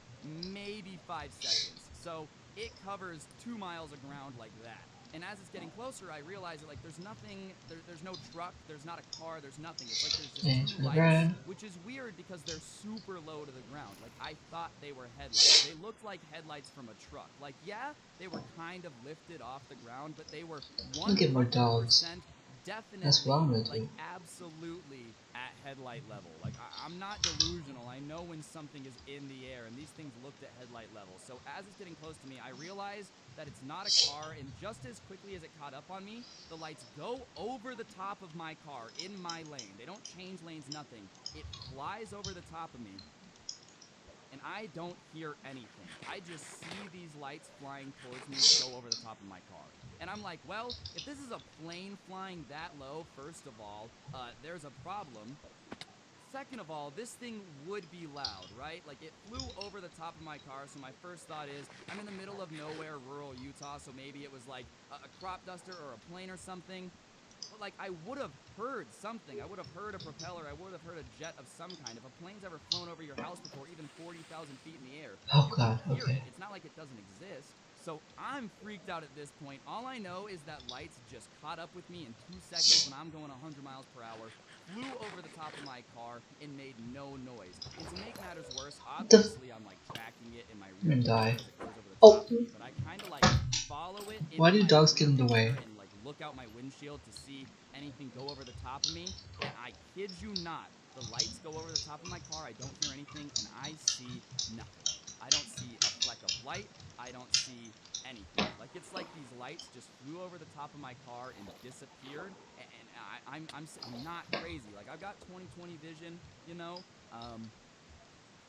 maybe 5 seconds. So it covers 2 miles of ground like that. And as it's getting closer, I realize that like there's nothing, there's no truck, there's not a car, there's nothing. It's like there's just two lights, which is weird because they're super low to the ground. Like I thought they were headlights. They looked like headlights from a truck. Like yeah, they were kind of lifted off the ground, but they were 100% definitely, like absolutely at headlight level. Like I'm not delusional. I know when something is in the air, and these things looked at headlight level. So as it's getting close to me, I realize that it's not a car, and just as quickly as it caught up on me, the lights go over the top of my car in my lane. They don't change lanes, nothing. It flies over the top of me, and I don't hear anything. I just see these lights flying towards me go over the top of my car. And I'm like, well, if this is a plane flying that low, first of all, there's a problem. Second of all, this thing would be loud, right? Like, it flew over the top of my car, so my first thought is, I'm in the middle of nowhere, rural Utah, so maybe it was like a crop duster or a plane or something. But, like, I would have heard something. I would have heard a propeller. I would have heard a jet of some kind. If a plane's ever flown over your house before, even 40,000 feet in the air, you can hear it. It's not like it doesn't exist. So I'm freaked out at this point. All I know is that lights just caught up with me in 2 seconds when I'm going 100 miles per hour, flew over the top of my car, and made no noise. And to make matters worse, obviously I'm like tracking it in my rear view as it goes over the top of me, but I kind of like follow it in my rear mirror and like look out my windshield to see anything go over the top of me. And I kid you not, the lights go over the top of my car, I don't hear anything, and I see nothing. I don't see a fleck of light. I don't see anything. Like, it's like these lights just flew over the top of my car and disappeared. And I'm not crazy. Like, I've got 20/20 vision, you know.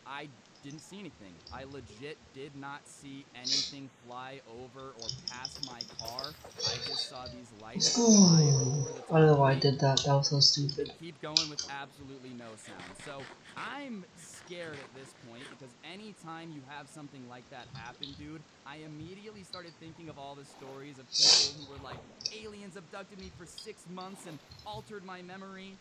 I didn't see anything. I legit did not see anything fly over or past my car. I just saw these lights fly over the top. I don't know why I did that. That was so stupid. Keep going with absolutely no sound. So I'm scared at this point because anytime you have something like that happen, dude, I immediately started thinking of all the stories of people who were like, aliens abducted me for 6 months and altered my memory.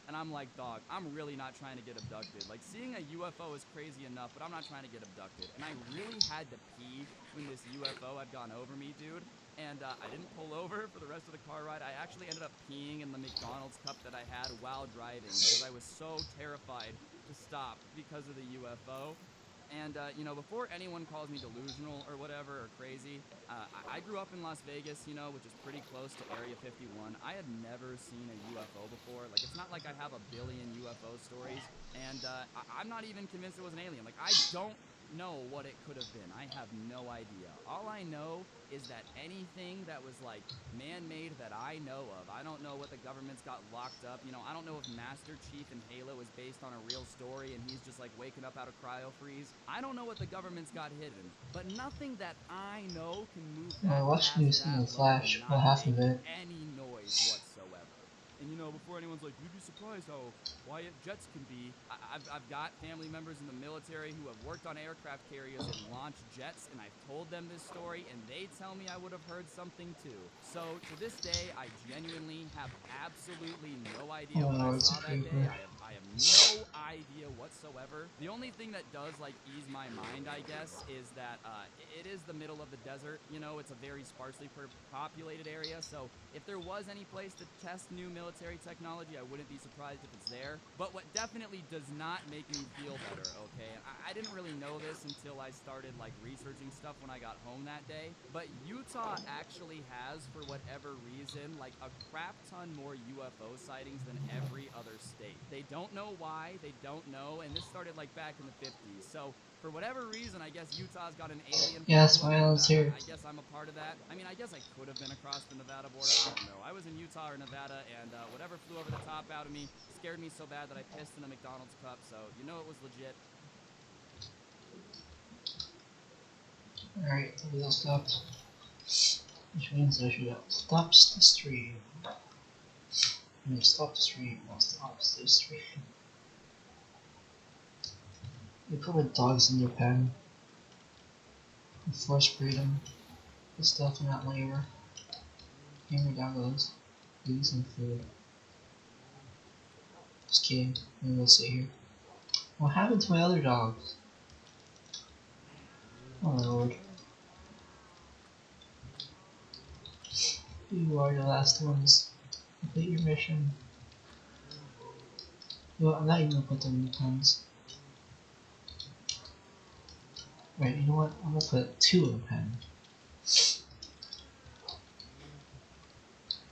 And I'm like, dog, I'm really not trying to get abducted. Like, seeing a UFO is crazy enough, but I'm not trying to get abducted. And I really had to pee when this UFO had gone over me, dude. And I didn't pull over for the rest of the car ride. I actually ended up peeing in the McDonald's cup that I had while driving because I was so terrified to stop because of the UFO. And, you know, before anyone calls me delusional or whatever or crazy, I grew up in Las Vegas, you know, which is pretty close to Area 51. I had never seen a UFO before. Like, it's not like I have a billion UFO stories. And I'm not even convinced it was an alien. Like, I don't know what it could have been. I have no idea. All I know is that anything that was like man-made that I know of, I don't know what the government's got locked up. You know, I don't know if Master Chief in Halo is based on a real story and he's just like waking up out of cryo freeze. I don't know what the government's got hidden, but nothing that I know can move that watch news in the Flash, or half of it. Any noise whatsoever. And you know, before anyone's like, you'd be surprised how quiet jets can be. I've got family members in the military who have worked on aircraft carriers and launched jets, and I've told them this story, and they tell me I would have heard something too. So to this day, I genuinely have absolutely no idea what I saw that day. I have no idea whatsoever. The only thing that does like ease my mind, I guess, is that it is the middle of the desert. You know, it's a very sparsely populated area, so if there was any place to test new military technology, I wouldn't be surprised if it's there. But what definitely does not make me feel better, okay? I didn't really know this until I started like researching stuff when I got home that day, but Utah actually has, for whatever reason, like a crap ton more UFO sightings than every other state. They don't know why, they don't know, and this started like back in the 50s. So for whatever reason, I guess Utah's got an alien problem. Yeah, that's why I was here. I guess I'm a part of that. I mean, I guess I could have been across the Nevada border. I don't know. I was in Utah or Nevada, and whatever flew over the top out of me scared me so bad that I pissed in a McDonald's cup, so you know it was legit. Alright, the wheel stopped. Which means I should have stops the stream. Stop the stream, not stops the stream. You put my dogs in your pen. You force breed them. Put stuff in that labor. Hand me down those. Give you some food. Just kidding. Maybe we'll sit here. What happened to my other dogs? Oh lord. You are the last ones. Complete your mission. You know what, I'm not even gonna put them in the pens. Right, you know what? I'm gonna put 2 in the pen.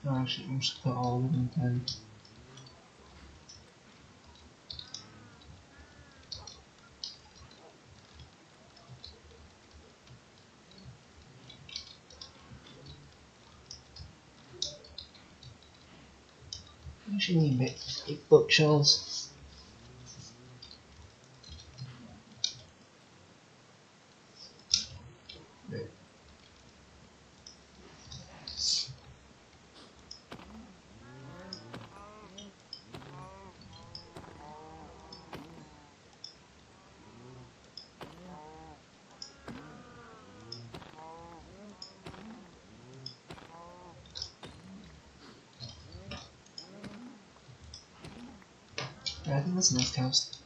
No, actually, I'm just gonna put all of them in the pen. I actually need to make bookshelves. Right. Yeah, I think that's enough cows.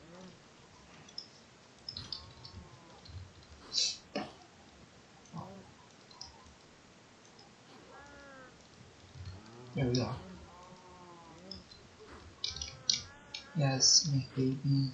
There we go. Yes, my baby.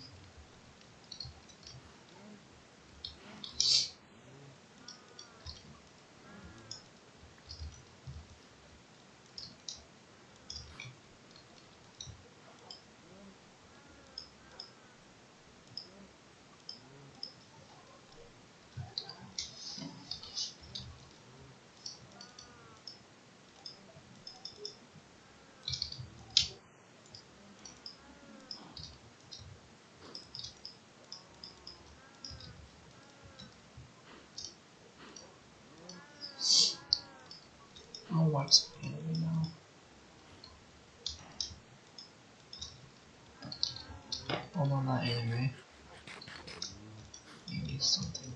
I'll watch some anime now. Oh no, not anime. Maybe something.